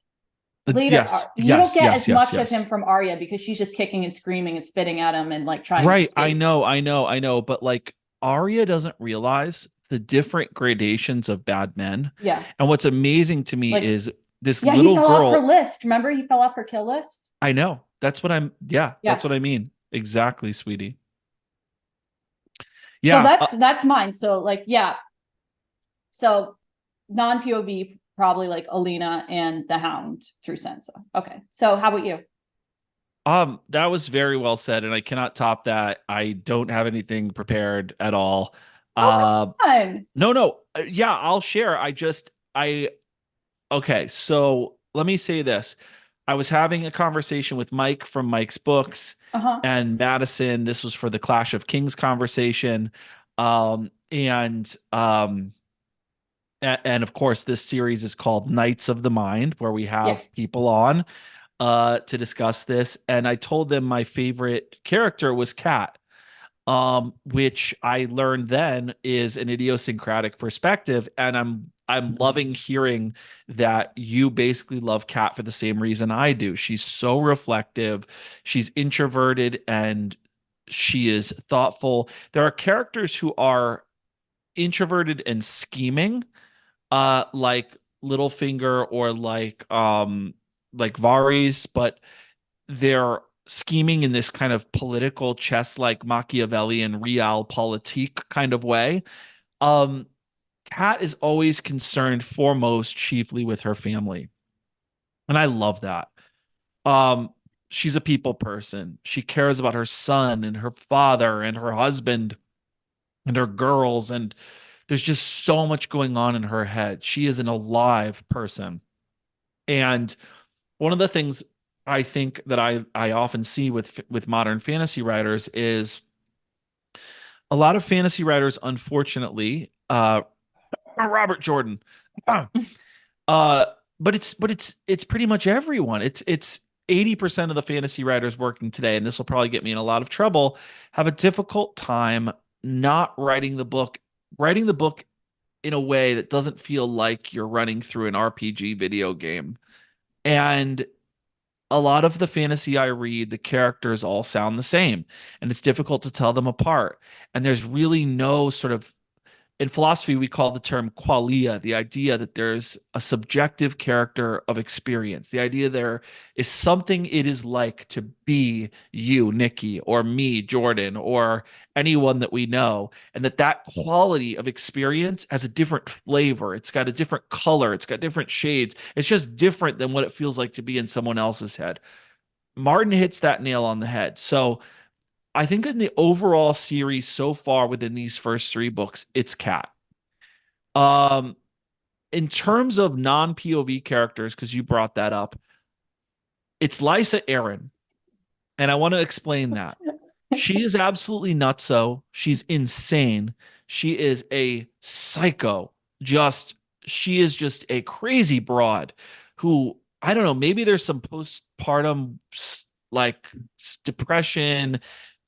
Later, Yes, you don't yes, get yes, as yes, much of yes. him from Arya because she's just kicking and screaming and spitting at him and like trying to Right. I escape. know, I know, I know. But like Arya doesn't realize the different gradations of bad men. Yeah. And what's amazing to me Like, is this yeah, he little fell off her girl. list. Remember, he fell off her kill list? I know. Yeah, that's what I Yes. mean. Exactly, sweetie. So Yeah. that's mine. So like, yeah. So non-POV, probably like Olenna and the Hound through Sansa. Okay. So how about you? That was very well said, and I cannot top that. I don't have anything prepared at all. Oh, Uh, come on. no, no. Yeah, I'll share. Okay, so let me say this. I was having a conversation with Mike from Mike's Books Uh-huh. and Madison. This was for the Clash of Kings conversation. And of course, this series is called Knights of the Mind, where we Yeah. have people on to discuss this. And I told them my favorite character was Kat, which I learned then is an idiosyncratic perspective. And I'm loving hearing that you basically love Kat for the same reason I do. She's so reflective, she's introverted, and she is thoughtful. There are characters who are introverted and scheming, like Littlefinger or like Varys, but they're scheming in this kind of political chess like Machiavellian realpolitik kind of way. Um, Kat is always concerned foremost, chiefly with her family. And I love that. Um, she's a people person. She cares about her son and her father and her husband and her girls. And there's just so much going on in her head. She is an alive person. And one of the things I think that I often see with modern fantasy writers is a lot of fantasy writers, unfortunately, Robert Jordan, uh, but it's pretty much everyone. It's 80% of the fantasy writers working today, and this will probably get me in a lot of trouble, have a difficult time not writing the book in a way that doesn't feel like you're running through an RPG video game. And a lot of the fantasy I read, the characters all sound the same, and it's difficult to tell them apart. And there's really no sort of, in philosophy, we call the term qualia, the idea that there's a subjective character of experience, the idea there is something it is like to be you, Nikki, or me, Jordan, or anyone that we know, and that quality of experience has a different flavor. It's got a different color. It's got different shades. It's just different than what it feels like to be in someone else's head. Martin hits that nail on the head. So I think in the overall series so far within these first three books, it's Cat. Um, in terms of non-POV characters, because you brought that up, it's Lysa Arryn, and I want to explain that. She is absolutely nutso. She's insane. She is a psycho. Just she is just a crazy broad who, I don't know, maybe there's some postpartum like depression,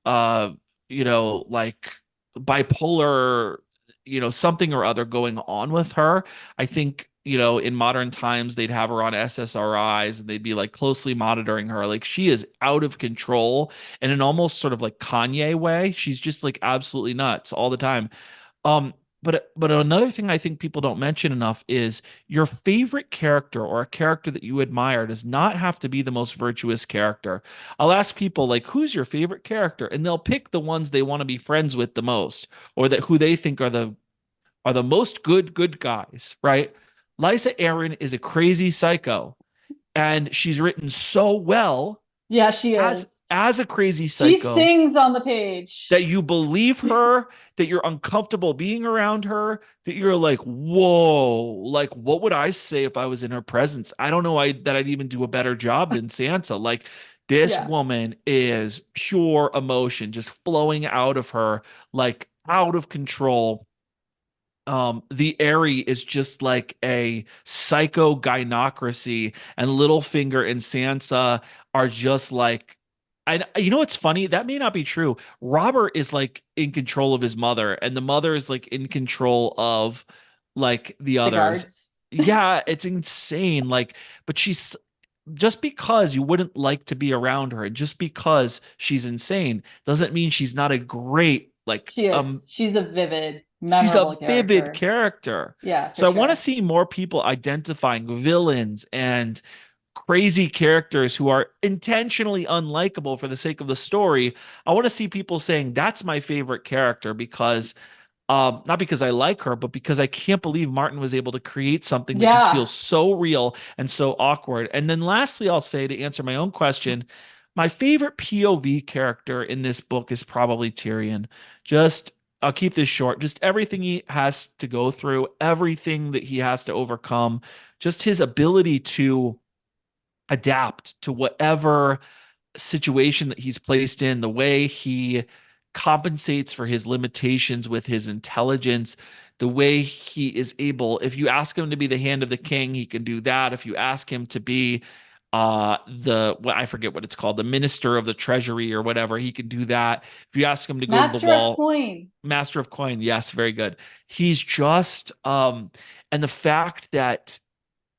uh, like bipolar, something or other going on with her. I think, in modern times they'd have her on SSRIs and they'd be like closely monitoring her. Like she is out of control in an almost sort of like Kanye way. She's just like absolutely nuts all the time. Um, but another thing I think people don't mention enough is your favorite character or a character that you admire does not have to be the most virtuous character. I'll ask people like, who's your favorite character? And they'll pick the ones they want to be friends with the most, or that who they think are the most good guys, right? Lysa Arryn is a crazy psycho, and she's written so well Yeah, she as is. as a crazy She psycho sings on the page. that you believe her, that you're uncomfortable being around her, that you're like, whoa, like what would I say if I was in her presence? I don't know that I'd even do a better job than Sansa. Like this Yeah. woman is pure emotion just flowing out of her, like out of control. The Airy is just like a psycho gynocracy, and Littlefinger and Sansa are just like, and you know what's funny? That may not be true. Robert is like in control of his mother, and the mother is like in control of like the The others. guards. Yeah, it's insane. Like, but she's just because you wouldn't like to be around her, and just because she's insane doesn't mean she's not a great like She is. She's a vivid, she's memorable a vivid character. character. Yeah, for So I want to sure. see more people identifying villains and crazy characters who are intentionally unlikable for the sake of the story. I want to see people saying that's my favorite character because not because I like her, but because I can't believe Martin was able to create something that just Yeah. feels so real and so awkward. And then lastly, I'll say to answer my own question, my favorite POV character in this book is probably Tyrion. Just I'll keep this short. Just everything he has to go through, everything that he has to overcome, just his ability to adapt to whatever situation that he's placed in, the way he compensates for his limitations with his intelligence, the way he is able, if you ask him to be the hand of the king, he can do that. If you ask him to be the what I forget what it's called, the minister of the treasury or whatever, he can do that. If you ask him to go to the Master of wall, Coin. master of coin, yes, very good. He's just and the fact that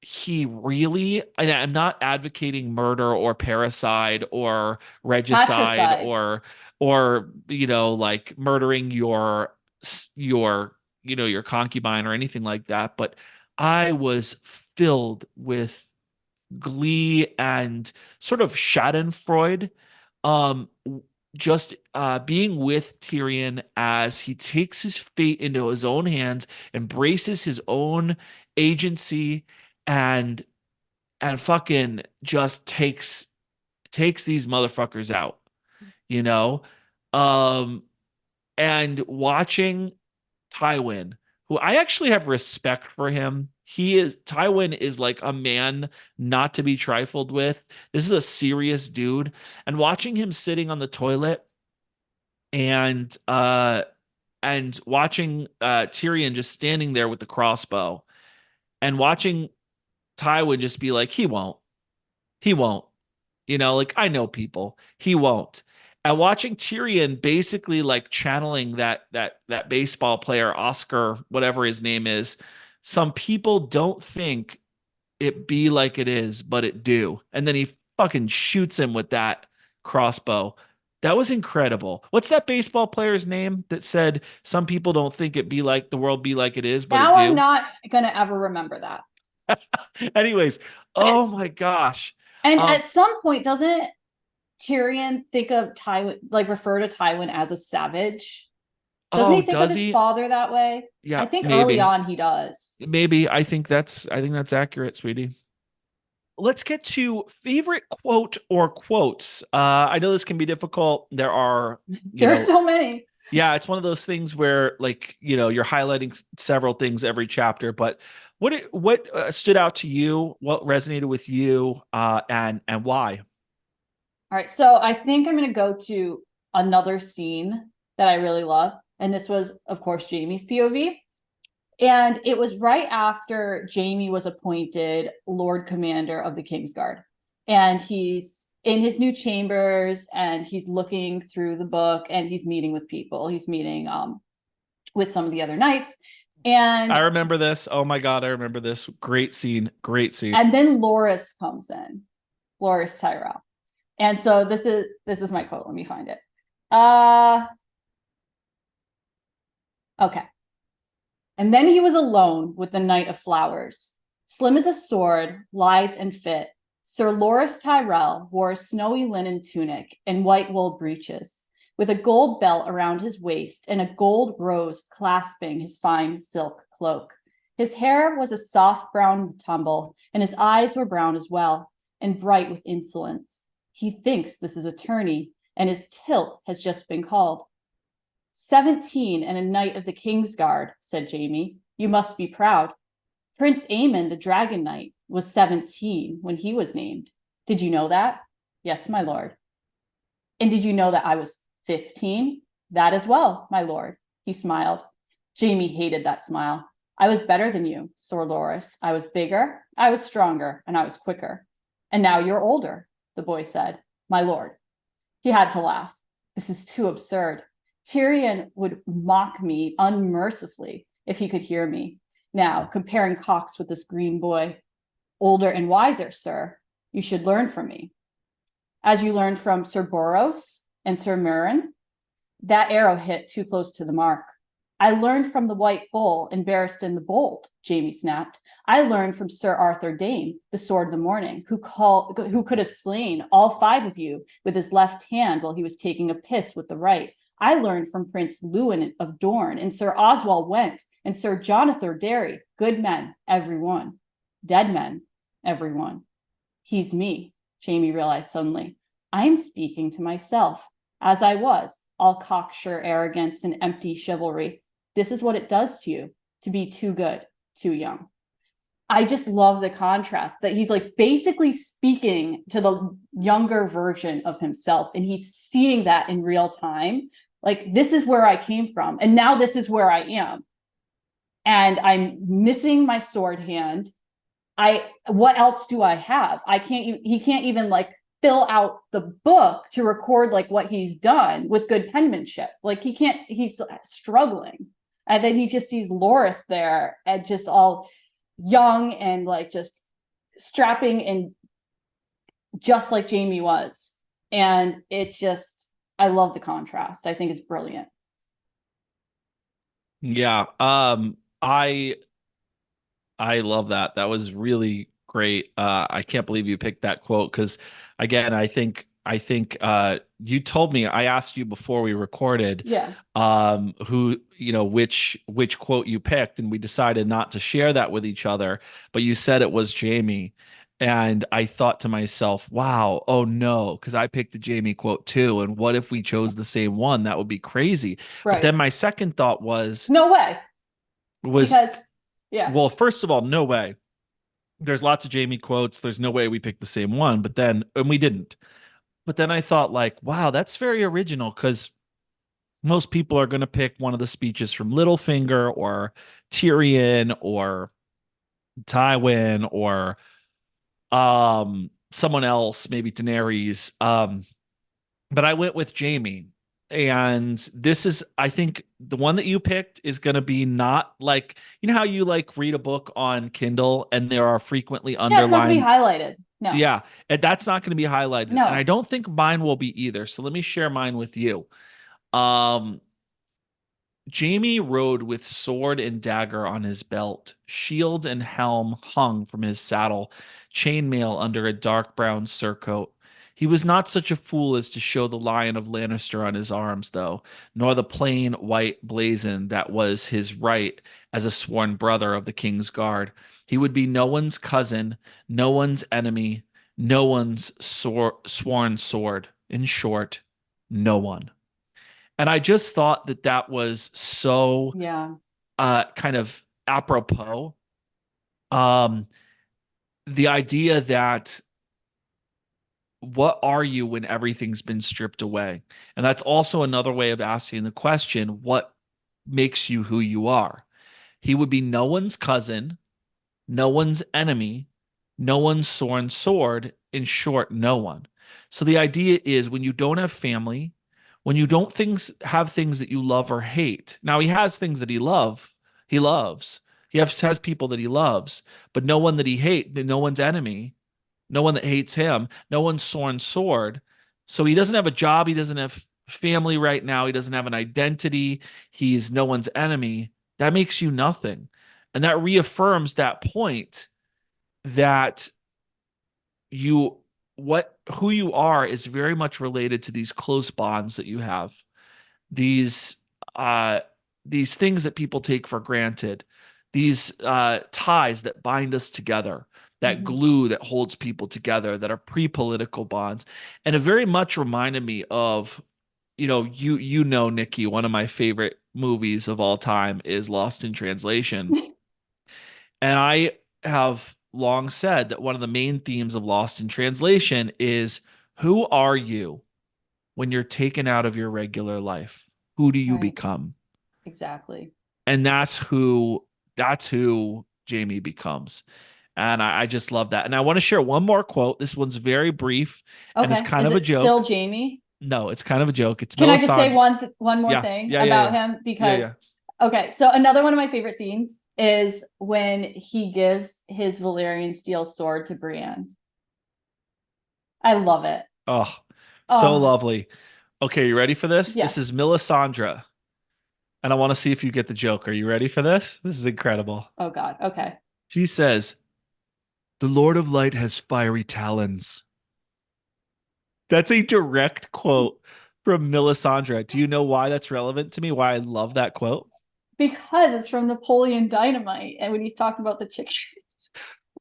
he really, and I'm not advocating murder or parricide or regicide Patricide. or like murdering your your concubine or anything like that, but I was filled with glee and sort of schadenfreude, um just being with Tyrion as he takes his fate into his own hands, embraces his own agency, and fucking just takes these motherfuckers out, you know? Um, and watching Tywin, who I actually have respect for him. Tywin is like a man not to be trifled with. This is a serious dude. And watching him sitting on the toilet and watching Tyrion just standing there with the crossbow and watching Tywin just be like, he won't. He won't. Like I know people. He won't. And watching Tyrion basically like channeling that baseball player Oscar, whatever his name is. Some people don't think it be like it is, but it do. And then he fucking shoots him with that crossbow. That was incredible. What's that baseball player's name that said some people don't think it be like the world be like it is, but it Now I'm do? not gonna ever remember that. Anyways, oh my gosh. And Um, at some point, doesn't Tyrion think of Tywin, like refer to Tywin as a savage? Doesn't he oh, think of does his he? father that way? I Yeah, think early maybe. on he does. Maybe. I think that's accurate, sweetie. Let's get to favorite quote or quotes. I know this can be difficult. There are, you There's know, so many. yeah, it's one of those things where like, you're highlighting several things every chapter, but what stood out to you? What resonated with you? And why? All right, so I think I'm gonna go to another scene that I really love, And this was, of course, Jaime's POV. And it was right after Jaime was appointed Lord Commander of the Kingsguard. And he's in his new chambers and he's looking through the book and he's meeting with people. He's meeting with some of the other knights. And I remember this. Oh my God, I remember this. Great scene. Great scene. and then Loras comes in, Loras Tyrell. And so this is my quote. Let me find it. Okay. And then he was alone with the Knight of Flowers. Slim as a sword, lithe and fit, Sir Loras Tyrell wore a snowy linen tunic and white wool breeches, with a gold belt around his waist and a gold rose clasping his fine silk cloak. His hair was a soft brown tumble, and his eyes were brown as well, and bright with insolence. He thinks this is a tourney, and his tilt has just been called. 17 and a knight of the Kingsguard, said Jaime. You must be proud. Prince Aemon, the Dragon Knight, was 17 when he was named. Did you know that? Yes, my lord. And did you know that I was 15? That as well, my lord. He smiled. Jaime hated that smile. I was better than you, Sir Loras. I was bigger, I was stronger, and I was quicker. And now you're older, the boy said. My lord. He had to laugh. This is too absurd. Tyrion would mock me unmercifully if he could hear me. Now, comparing Cox with this green boy, older and wiser, sir, you should learn from me. As you learned from Sir Boros and Sir Meryn, that arrow hit too close to the mark. I learned from the White Bull and Barristan the Bold, Jaime snapped. I learned from Sir Arthur Dane, the Sword of the Morning, who could have slain all 5 of you with his left hand while he was taking a piss with the right. I learned from Prince Lewin of Dorne and Sir Oswald Went and Sir Jonathan Derry. Good men, everyone. Dead men, everyone. He's me, Jaime realized suddenly. I am speaking to myself, as I was, all cocksure arrogance and empty chivalry. This is what it does to you, to be too good, too young. I just love the contrast that he's like basically speaking to the younger version of himself, and he's seeing that in real time. Like, this is where I came from, and now this is where I am. And I'm missing my sword hand. What else do I have? He can't even like fill out the book to record like what he's done with good penmanship. Like he's struggling. And then he just sees Loras there and just all young and like just strapping and just like Jaime was. And it's just, I love the contrast. I think it's brilliant. Yeah. I love that. That was really great. I can't believe you picked that quote because again, I think you told me, I asked you before we recorded, Yeah. who, which quote you picked, and we decided not to share that with each other, but you said it was Jaime. And I thought to myself, wow, oh no, because I picked the Jaime quote too. And what if we chose the same one? That would be crazy. But Right. then my second thought was, No way. Because, yeah. well, first of all, no way. There's lots of Jaime quotes. There's no way we picked the same one, and we didn't. But then I thought, like, wow, that's very original because most people are going to pick one of the speeches from Littlefinger or Tyrion or Tywin or someone else, maybe Daenerys. But I went with Jaime. And this is, I think the one that you picked is going to be not like, how you like read a book on Kindle and there are frequently Yeah, it's not going to be underlined. highlighted. No. Yeah, and that's not going to be highlighted. No. And I don't think mine will be either. So let me share mine with you. Jaime rode with sword and dagger on his belt, shield and helm hung from his saddle, chainmail under a dark brown surcoat. He was not such a fool as to show the lion of Lannister on his arms, though, nor the plain white blazon that was his right as a sworn brother of the king's guard. He would be no one's cousin, no one's enemy, no one's sworn sword. In short, no one. And I just thought that was so kind of apropos. The idea that what are you when everything's been stripped away? And that's also another way of asking the question, what makes you who you are. He would be no one's cousin, no one's enemy, no one's sworn sword, in short, no one. So the idea is when you don't have family, when you don't have things that you love or hate. Now he has things that he loves. Has people that he loves, but no one that he hates, no one's enemy, no one that hates him, no one's sworn sword. So he doesn't have a job, he doesn't have family right now, he doesn't have an identity, he's no one's enemy. That makes you nothing. And that reaffirms that point that you who you are is very much related to these close bonds that you have. These uh these things that people take for granted. These ties that bind us together, that Mhm. glue that holds people together, that are pre-political bonds. And it very much reminded me of, Nikki, one of my favorite movies of all time is Lost in Translation. And I have long said that one of the main themes of Lost in Translation is who are you when you're taken out of your regular life? Who do you Right. become? Exactly. And that's who Jamie becomes. And I just love that. And I want to share one more quote. This one's very brief and it's Okay. kind Is of a it still joke. Jamie? No, it's kind of a joke. It's Can I just say Melisandre. one more Yeah, thing yeah, yeah, about yeah, him? yeah, Because yeah. okay, so another one of my favorite scenes is when he gives his Valyrian steel sword to Brienne. I love it. Oh, so Oh, lovely. Okay, you ready for this? This yes. is Melisandre. And I want to see if you get the joke. Are you ready for this? This is incredible. Oh God. Okay. She says, "The Lord of Light has fiery talons." That's a direct quote from Melisandre. Do you know why that's relevant to me? Why I love that quote? Because it's from Napoleon Dynamite, and when he's talking about the chickens.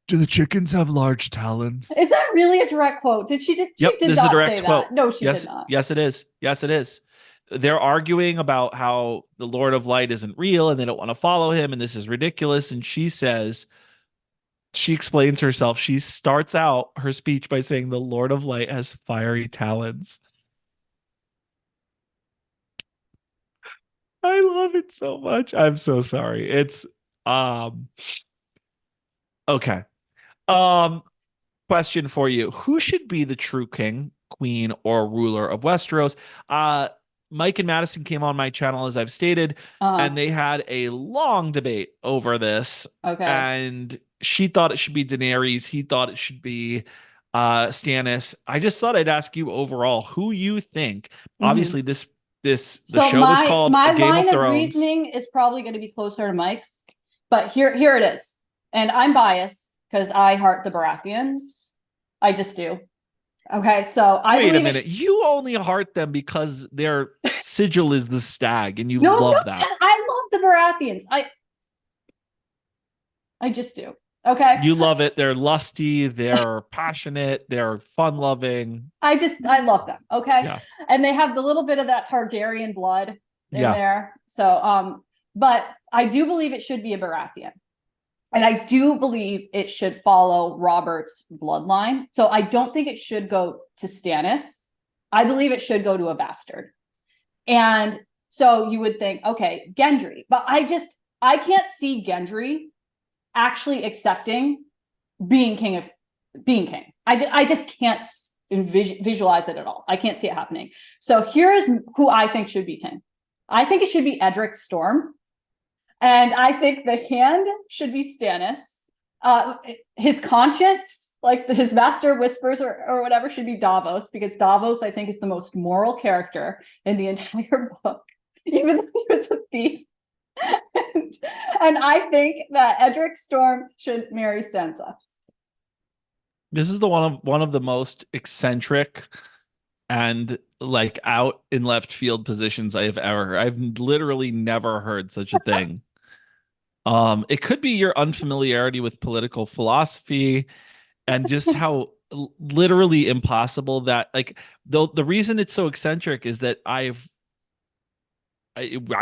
Do the chickens have large talons? Is that really a direct quote? She Yep, did this is a not say direct quote. that. No, she did Yes, not. yes, it is. Yes, it is. They're arguing about how the Lord of Light isn't real and they don't want to follow him, and this is ridiculous. And she explains herself. She starts out her speech by saying, "The Lord of Light has fiery talons." I love it so much. I'm so sorry. It's um okay. Um Question for you. Who should be the true king, queen, or ruler of Westeros? Uh Mike and Madison came on my channel, as I've stated, and Uh, they had a long debate over this. okay. And she thought it should be Daenerys. He thought it should be Stannis. I just thought I'd ask you overall who you think. Mhm. Obviously, the So show is my called my Game of line of Thrones. reasoning is probably going to be closer to Mike's, but here it is. And I'm biased because I heart the Baratheons. I just do. Okay, so I Wait a believe minute. You only heart them because their sigil is the stag and you no, love that. I love the Baratheons. I just do. Okay. You love it. They're lusty, they're passionate, they're fun loving. I love them. Okay. Yeah. And they have the little bit of that Targaryen blood in Yeah. there. So but I do believe it should be a Baratheon. And I do believe it should follow Robert's bloodline. So I don't think it should go to Stannis. I believe it should go to a bastard. And so you would think, okay, Gendry, but I can't see Gendry actually accepting being king of being king. I just can't visualize it at all. I can't see it happening. So here is who I think should be king. I think it should be Edric Storm, and I think the hand should be Stannis. His conscience, like his master whispers or whatever, should be Davos, because Davos, I think, is the most moral character in the entire book, even though he was a thief. and I think that Edric Storm should marry Sansa. This is the one of the most eccentric and like out in left field positions I have ever heard. I've literally never heard such a thing. It could be your unfamiliarity with political philosophy and just how literally impossible that like the reason it's so eccentric is that I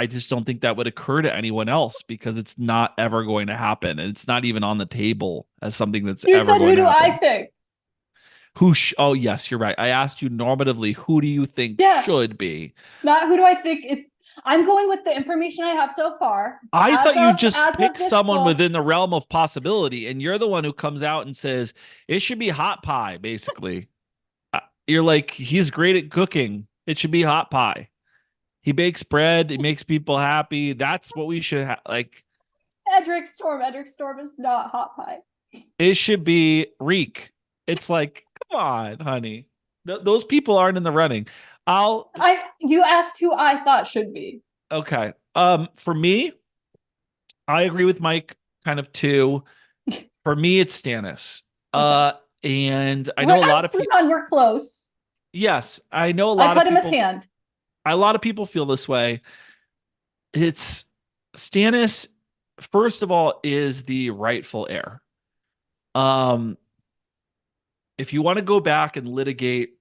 just don't think that would occur to anyone else because it's not ever going to happen and it's not even on the table as something that's You ever said, going who to do I happen. think? Oh yes, you're right. I asked you normatively, who do you think Yeah, should be? not who do I think is. I'm going with the information I have so far. I thought you just As of picked this someone book, within the realm of possibility, and you're the one who comes out and says it should be hot pie, basically. You're like, he's great at cooking. It should be hot pie. He bakes bread. He makes people happy. That's what we should have. Like, Edric Storm. Edric Storm is not hot pie. it should be reek. It's like, come on, honey. Those people aren't in the running. You asked who I thought should be. Okay. For me, I agree with Mike kind of too. For me, it's Stannis. Okay. And I know a lot of people. We're close. Yes, I know a I lot put of him as people. hand. A lot of people feel this way. It's Stannis, first of all, is the rightful heir. Um, if you want to go back and litigate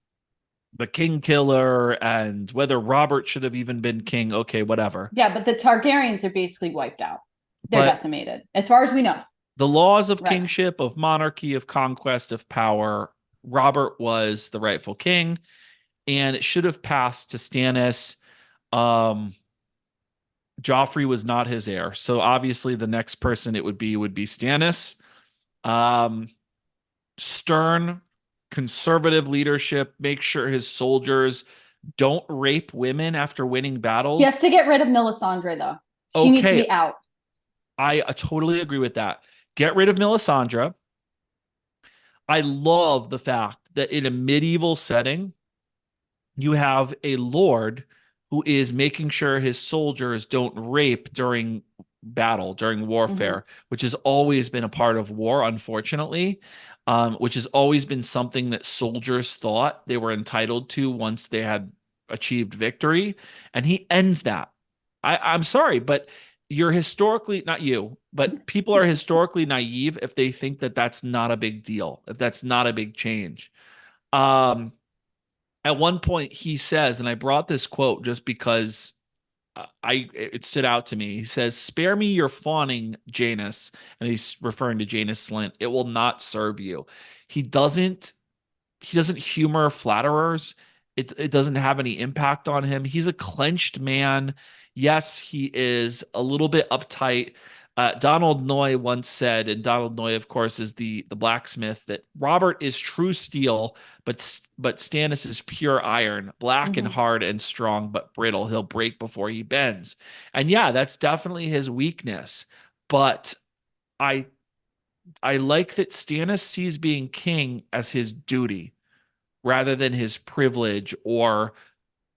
the king killer and whether Robert should have even been king, okay, whatever. Yeah, but the Targaryens are basically wiped out. They're But decimated, as far as we know. the laws of Right. kingship, of monarchy, of conquest, of power, Robert was the rightful king, and it should have passed to Stannis. Joffrey was not his heir, so obviously the next person it would be Stannis. Stern, conservative leadership, make sure his soldiers don't rape women after winning battles. He has to get rid of Melisandre, though. She needs to be out. I totally agree with that. Get rid of Melisandre. I love the fact that in a medieval setting, you have a lord who is making sure his soldiers don't rape during battle, during warfare, which has always been a part of war, unfortunately, which has always been something that soldiers thought they were entitled to once they had achieved victory. And he ends that. I'm sorry, but you're historically, not you, but people are historically naive if they think that that's not a big deal, if that's not a big change. At one point he says, and I brought this quote just because it stood out to me. He says, "Spare me your fawning, Janus," and he's referring to Janus Slint. "It will not serve you." He doesn't humor flatterers. It doesn't have any impact on him. He's a clenched man. Yes, he is a little bit uptight. Donald Noy once said, and Donald Noy, of course, is the blacksmith, that Robert is true steel, but Stannis is pure iron, black and hard and strong, but brittle. He'll break before he bends. And yeah, that's definitely his weakness. But I like that Stannis sees being king as his duty rather than his privilege or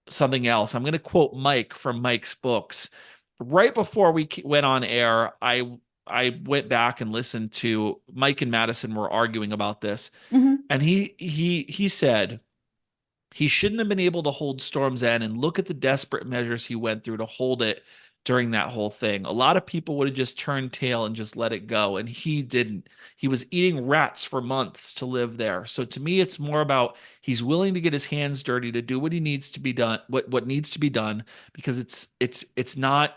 something else. I'm going to quote Mike from Mike's books. Right before we went on air, I went back and listened to Mike and Madison were arguing about this, and he said he shouldn't have been able to hold Storm's End, and look at the desperate measures he went through to hold it during that whole thing. A lot of people would have just turned tail and just let it go, and he didn't. He was eating rats for months to live there. So to me, it's more about he's willing to get his hands dirty to do what he needs to be done, what needs to be done, because it's not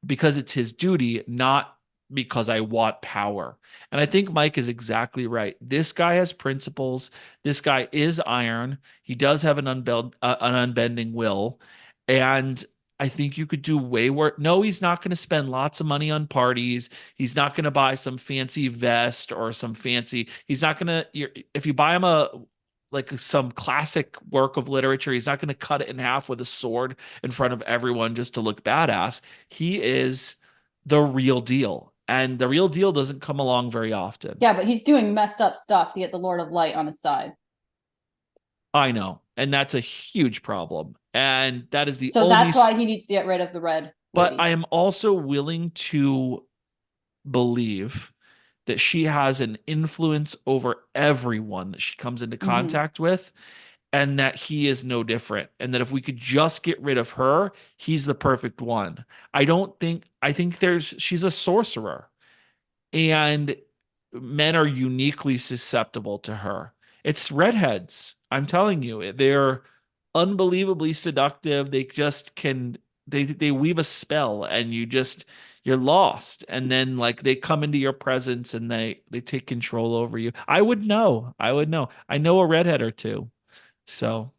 because it's his duty, not because I want power. And I think Mike is exactly right. This guy has principles. This guy is iron. He does have an unbending will. And I think you could do way worse. No, he's not going to spend lots of money on parties. He's not going to buy some fancy vest or some fancy. He's not going to, if you buy him some classic work of literature, he's not going to cut it in half with a sword in front of everyone just to look badass. He is the real deal. And the real deal doesn't come along very often. Yeah, but he's doing messed up stuff to get the Lord of Light on his side. I know. And that's a huge problem. And that is so that's why he needs to get rid of the red. But I am also willing to believe that she has an influence over everyone that she comes into contact with, and that he is no different. And that if we could just get rid of her, he's the perfect one. I think she's a sorcerer, and men are uniquely susceptible to her. It's redheads. I'm telling you, they're unbelievably seductive. They just they weave a spell, and you're lost. And then they come into your presence and they take control over you. I would know. I know a redhead or two. So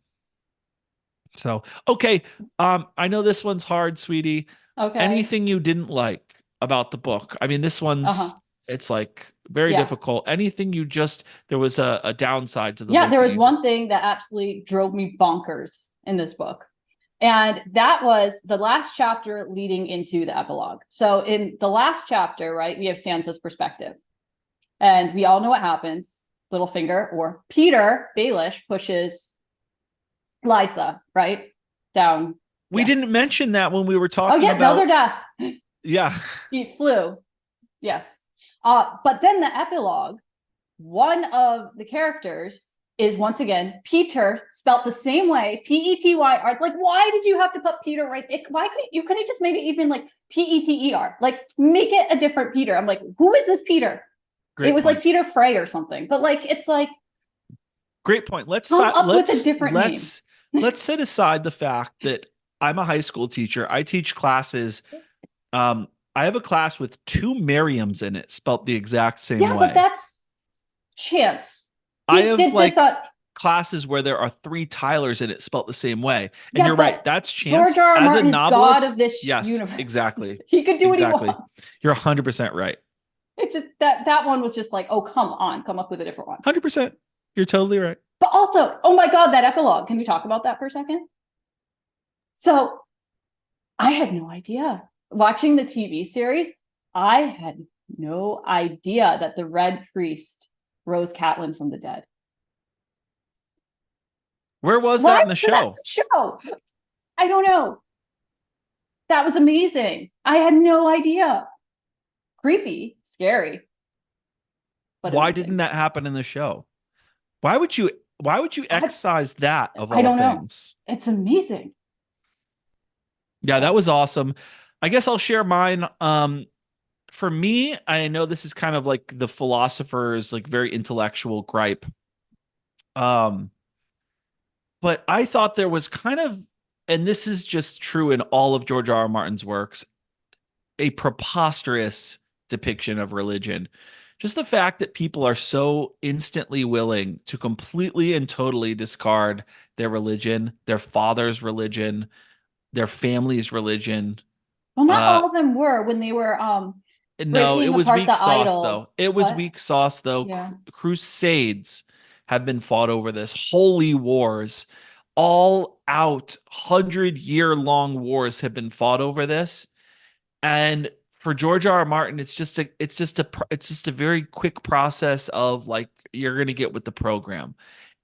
So, okay. I know this one's hard, sweetie. Okay. Anything you didn't like about the book? I mean, this one's Uh-huh. it's like very Yeah. difficult. Anything you just there was a downside to the Yeah, book there that was you one thing that absolutely drove me bonkers in this book. And that was the last chapter leading into the epilogue. So in the last chapter, right, we have Sansa's perspective. And we all know what happens. Littlefinger or Peter Baelish pushes Lysa, right? Down. we Yes. didn't mention that when we were Oh, talking yeah, another about death. yeah. He flew. Yes. But then the epilogue, one of the characters is once again Peter, spelt the same way, P-E-T-Y-R. It's like, why did you have to put Peter right? Why couldn't you could have just made it even like P-E-T-E-R? Like, make it a different Peter. I'm like, who is this Peter? It Great was point. like Peter Frey or something. But like, it's like, Great point. come up with a different name. Let's set aside the fact that I'm a high school teacher. I teach classes. I have a class with two Merriams in it, spelt the exact same Yeah, but way. that's chance. I He have did like this on. classes where there are three Tylers in it, spelt the same way. And Yeah, you're right, but that's chance. George R. R. As a Martin is God novelist, of this yes, universe. exactly. He could do what he Exactly. wants. You're 100% right. It's just that one was just like, oh, come on, come up with a different one. 100%. You're totally right. But also, oh my God, that epilogue. Can we talk about that for a second? So I had no idea. Watching the TV series, I had no idea that the Red Priest rose Catelyn from the dead. Where was Why that in the show? Show? I don't know. That was amazing. I had no idea. Creepy, scary. But Why amazing. didn't that happen in the show? Why would you excise that of all I don't know. things? It's amazing. Yeah, that was awesome. I guess I'll share mine. For me, I know this is kind of like the philosopher's like very intellectual gripe. Um, but I thought there was kind of, and this is just true in all of George R. R. Martin's works, a preposterous depiction of religion. Just the fact that people are so instantly willing to completely and totally discard their religion, their father's religion, their family's religion. Well, not all of them were when they were No, it breaking was apart weak the sauce idols. though. It was What? weak sauce though. Yeah. Crusades have been fought over this. Holy wars, all out 100-year long wars have been fought over this. And for George R. R. Martin, it's just a very quick process of like you're going to get with the program,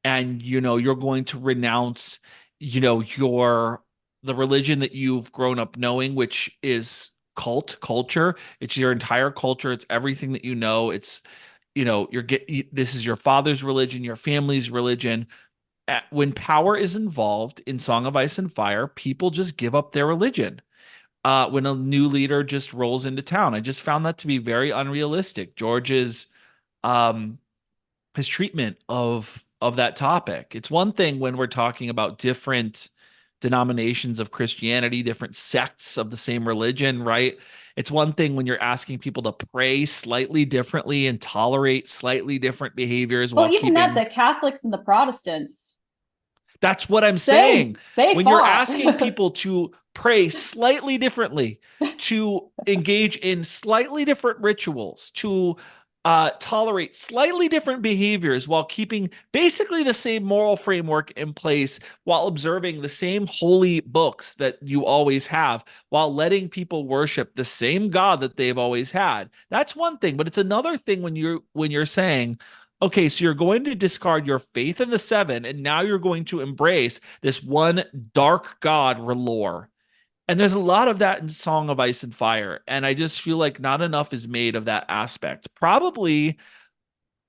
and you're going to renounce your the religion that you've grown up knowing, which is culture. It's your entire culture. It's everything that you know. It's this is your father's religion, your family's religion. When power is involved in Song of Ice and Fire, people just give up their religion when a new leader just rolls into town. I just found that to be very unrealistic. George's his treatment of that topic. It's one thing when we're talking about different denominations of Christianity, different sects of the same religion, right? It's one thing when you're asking people to pray slightly differently and tolerate slightly different behaviors Well, while even that, keeping. the Catholics and the Protestants, That's what I'm same. saying. They When you're fought. asking people to pray slightly differently, to engage in slightly different rituals, to tolerate slightly different behaviors while keeping basically the same moral framework in place, while observing the same holy books that you always have, while letting people worship the same God that they've always had. That's one thing, but it's another thing when you're saying, okay, so you're going to discard your faith in the seven, and now you're going to embrace this one dark god lore. And there's a lot of that in Song of Ice and Fire. And I just feel like not enough is made of that aspect. Probably,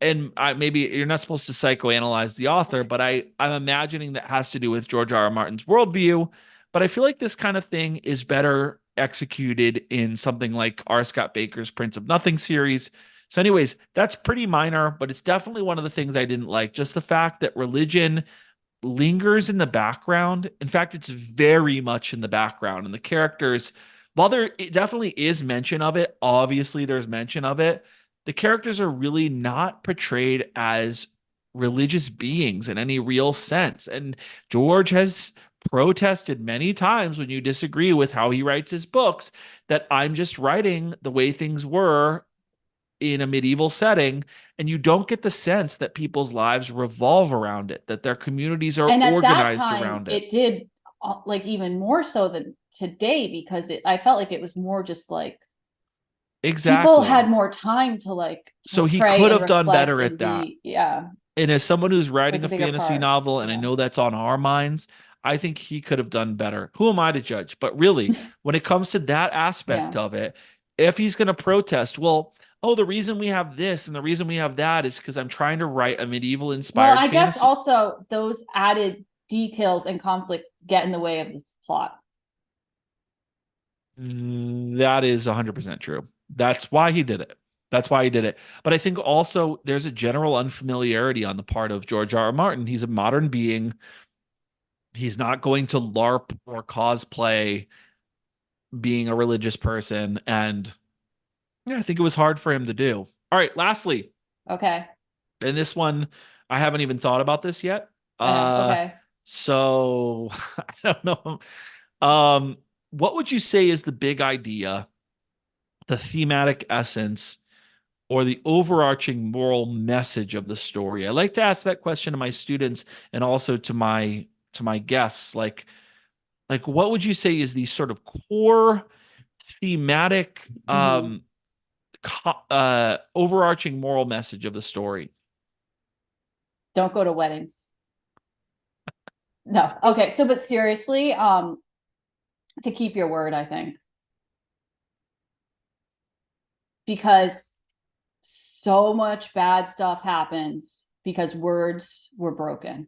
and maybe you're not supposed to psychoanalyze the author, but I'm imagining that has to do with George R. R. Martin's worldview. But I feel like this kind of thing is better executed in something like R. Scott Baker's Prince of Nothing series. So, anyways, that's pretty minor, but it's definitely one of the things I didn't like. Just the fact that religion lingers in the background. In fact, it's very much in the background. And the characters, while it definitely is mention of it, obviously there's mention of it, the characters are really not portrayed as religious beings in any real sense. And George has protested many times when you disagree with how he writes his books that I'm just writing the way things were in a medieval setting, and you don't get the sense that people's lives revolve around it, that their communities are And at that organized time, around it. it did like even more so than today because I felt like it was more just like people Exactly. had more time to like So he pray could and have done reflect better and at that. be, yeah, And as someone who's it was writing a a bigger fantasy part. novel, and I Yeah. know that's on our minds, I think he could have done better. Who am I to judge? But really, when it comes to that aspect Yeah. of it, if he's going to protest, well, oh, the reason we have this and the reason we have that is because I'm trying to write a medieval Well, inspired I guess fantasy. also those added details and conflict get in the way of the plot. That is 100% true. That's why he did it. That's why he did it. But I think also there's a general unfamiliarity on the part of George R. R. Martin. He's a modern being. He's not going to LARP or cosplay being a religious person. And yeah, I think it was hard for him to do. All right, lastly, Okay. and this one, I haven't even thought about this yet. I know. Uh, Okay. so I don't know. Um, what would you say is the big idea, the thematic essence, or the overarching moral message of the story? I like to ask that question to my students and also to my guests. Like what would you say is the sort of core thematic Mm-hmm. overarching moral message of the story? Don't go to weddings. No. Okay. So, but seriously, to keep your word, I think, because so much bad stuff happens because words were broken,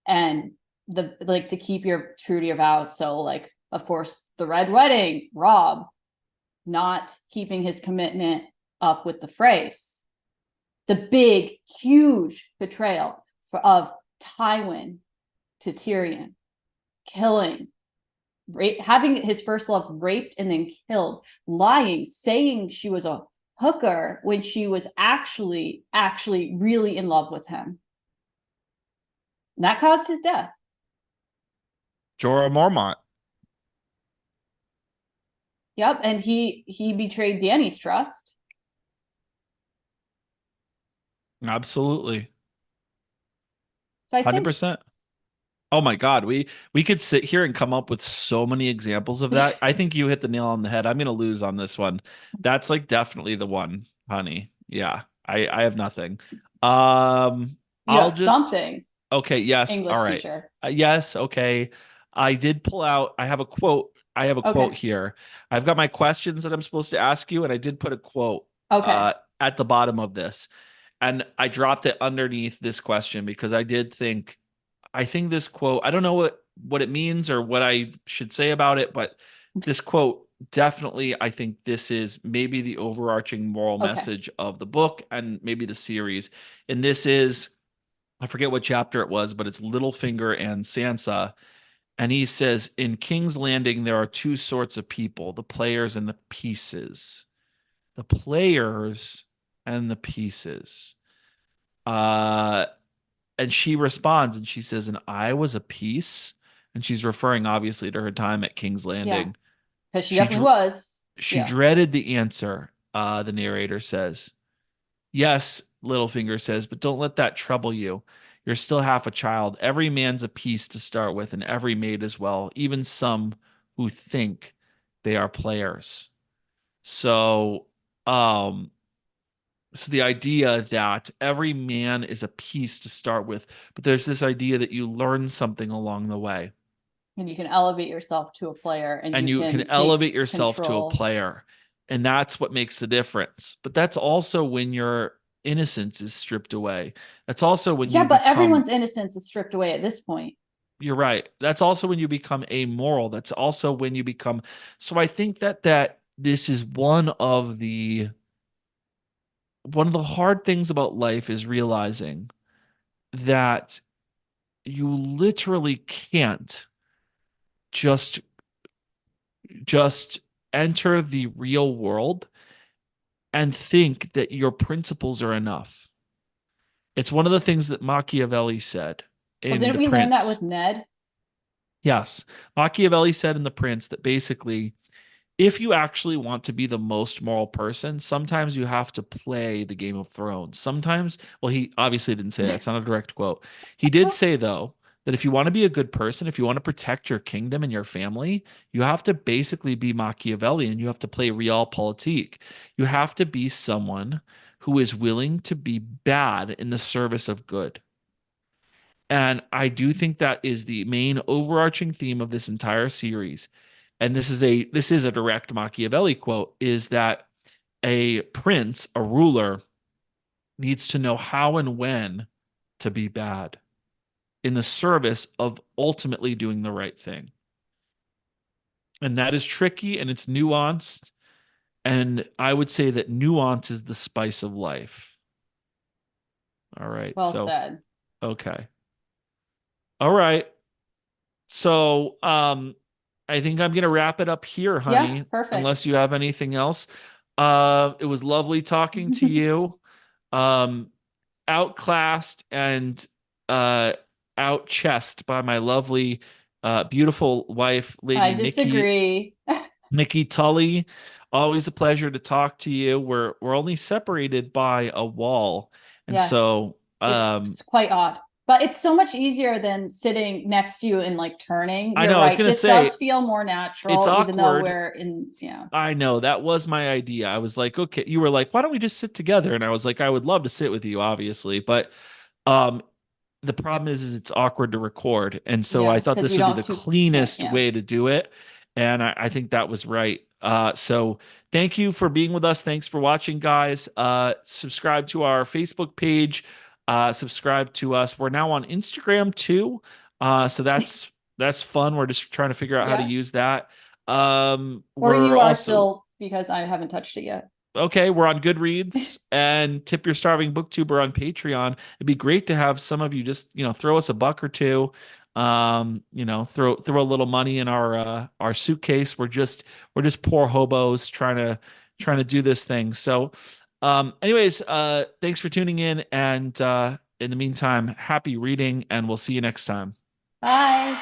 and the like to keep your true to your vows. So, like, of course, the red wedding, Rob not keeping his commitment up with the phrase, the big, huge betrayal of Tywin to Tyrion, killing, having his first love raped and then killed, lying, saying she was a hooker when she was actually really in love with him. And that caused his death. Jorah Mormont. Yep, and he betrayed Dany's trust. Absolutely. So I think 100%. Oh my God, we could sit here and come up with so many examples of that. I think you hit the nail on the head. I'm gonna lose on this one. That's like definitely the one, honey. Yeah, I have nothing. Um, you I'll have just something, okay. Yes, all English right. teacher. Yes, okay. I did pull out. I have a quote. I have a quote Okay. here. I've got my questions that I'm supposed to ask you, and I did put a quote Okay. at the bottom of this, and I dropped it underneath this question because I did think I think this quote, I don't know what it means or what I should say about it, but this quote definitely, I think this is maybe the overarching moral Okay. message of the book and maybe the series. And this is, I forget what chapter it was, but it's Littlefinger and Sansa. And he says, in King's Landing, there are two sorts of people, the players and the pieces. The players and the pieces. Uh, and she responds and she says, and I was a piece. And she's referring obviously to her time at King's Yeah. Landing. Because she She definitely was. she Yeah. dreaded the answer, the narrator says. Yes, Littlefinger says, but don't let that trouble you. You're still half a child. Every man's a piece to start with, and every maid as well, even some who think they are players. So, um, so the idea that every man is a piece to start with, but there's this idea that you learn something along the way And you can elevate yourself to a player and and you you can can take elevate yourself to a control. player. And that's what makes the difference. But that's also when your innocence is stripped away. That's also when Yeah, you but become, everyone's innocence is stripped away at this point. you're right. That's also when you become amoral. That's also when you become, so I think that this is one of the hard things about life is realizing that you literally can't just just enter the real world and think that your principles are enough. It's one of the things that Machiavelli said Well, in didn't The we learn that Prince. with Ned? Yes. Machiavelli said in The Prince that basically, if you actually want to be the most moral person, sometimes you have to play the Game of Thrones. Sometimes, well, he obviously didn't say that. It's not a direct quote. He did say, though, that if you want to be a good person, if you want to protect your kingdom and your family, you have to basically be Machiavellian. You have to play realpolitik. You have to be someone who is willing to be bad in the service of good. And I do think that is the main overarching theme of this entire series. And this is a direct Machiavelli quote, is that a prince, a ruler, needs to know how and when to be bad in the service of ultimately doing the right thing. And that is tricky and it's nuanced. And I would say that nuance is the spice of life. All right. Well So, said. okay. All right. So, I think I'm gonna wrap it up here, Yeah, honey, perfect. unless you have anything else. It was lovely talking to you. Um, outclassed and uh outchessed by my lovely beautiful wife, I Lady disagree. Nikki Tully. Always a pleasure to talk to you. We're only separated by a wall. And Yes, so it's quite odd, but it's so much easier than sitting next to you and like turning. I You're know I was right. gonna This say does feel more it's natural, even though awkward. we're in, yeah. I know that was my idea. I was like, okay, you were like, why don't we just sit together? And I was like, I would love to sit with you, obviously, but um, the problem is it's awkward to record, and so I Yeah, thought because this you would be don't the two can't, cleanest yeah. way to do it, and I think that was right. So thank you for being with us. Thanks for watching, guys. Subscribe to our Facebook page. Subscribe to us. We're now on Instagram too. So that's fun. We're just trying to figure out how to Yeah. use that. Or We're you are also still, because I haven't touched it yet. okay, we're on Goodreads and Tip Your Starving Booktuber on Patreon. It'd be great to have some of you just, throw us a buck or two. Throw a little money in our suitcase. We're just poor hobos trying to do this thing. So anyways, thanks for tuning in, and in the meantime, happy reading, and we'll see you next time. Bye.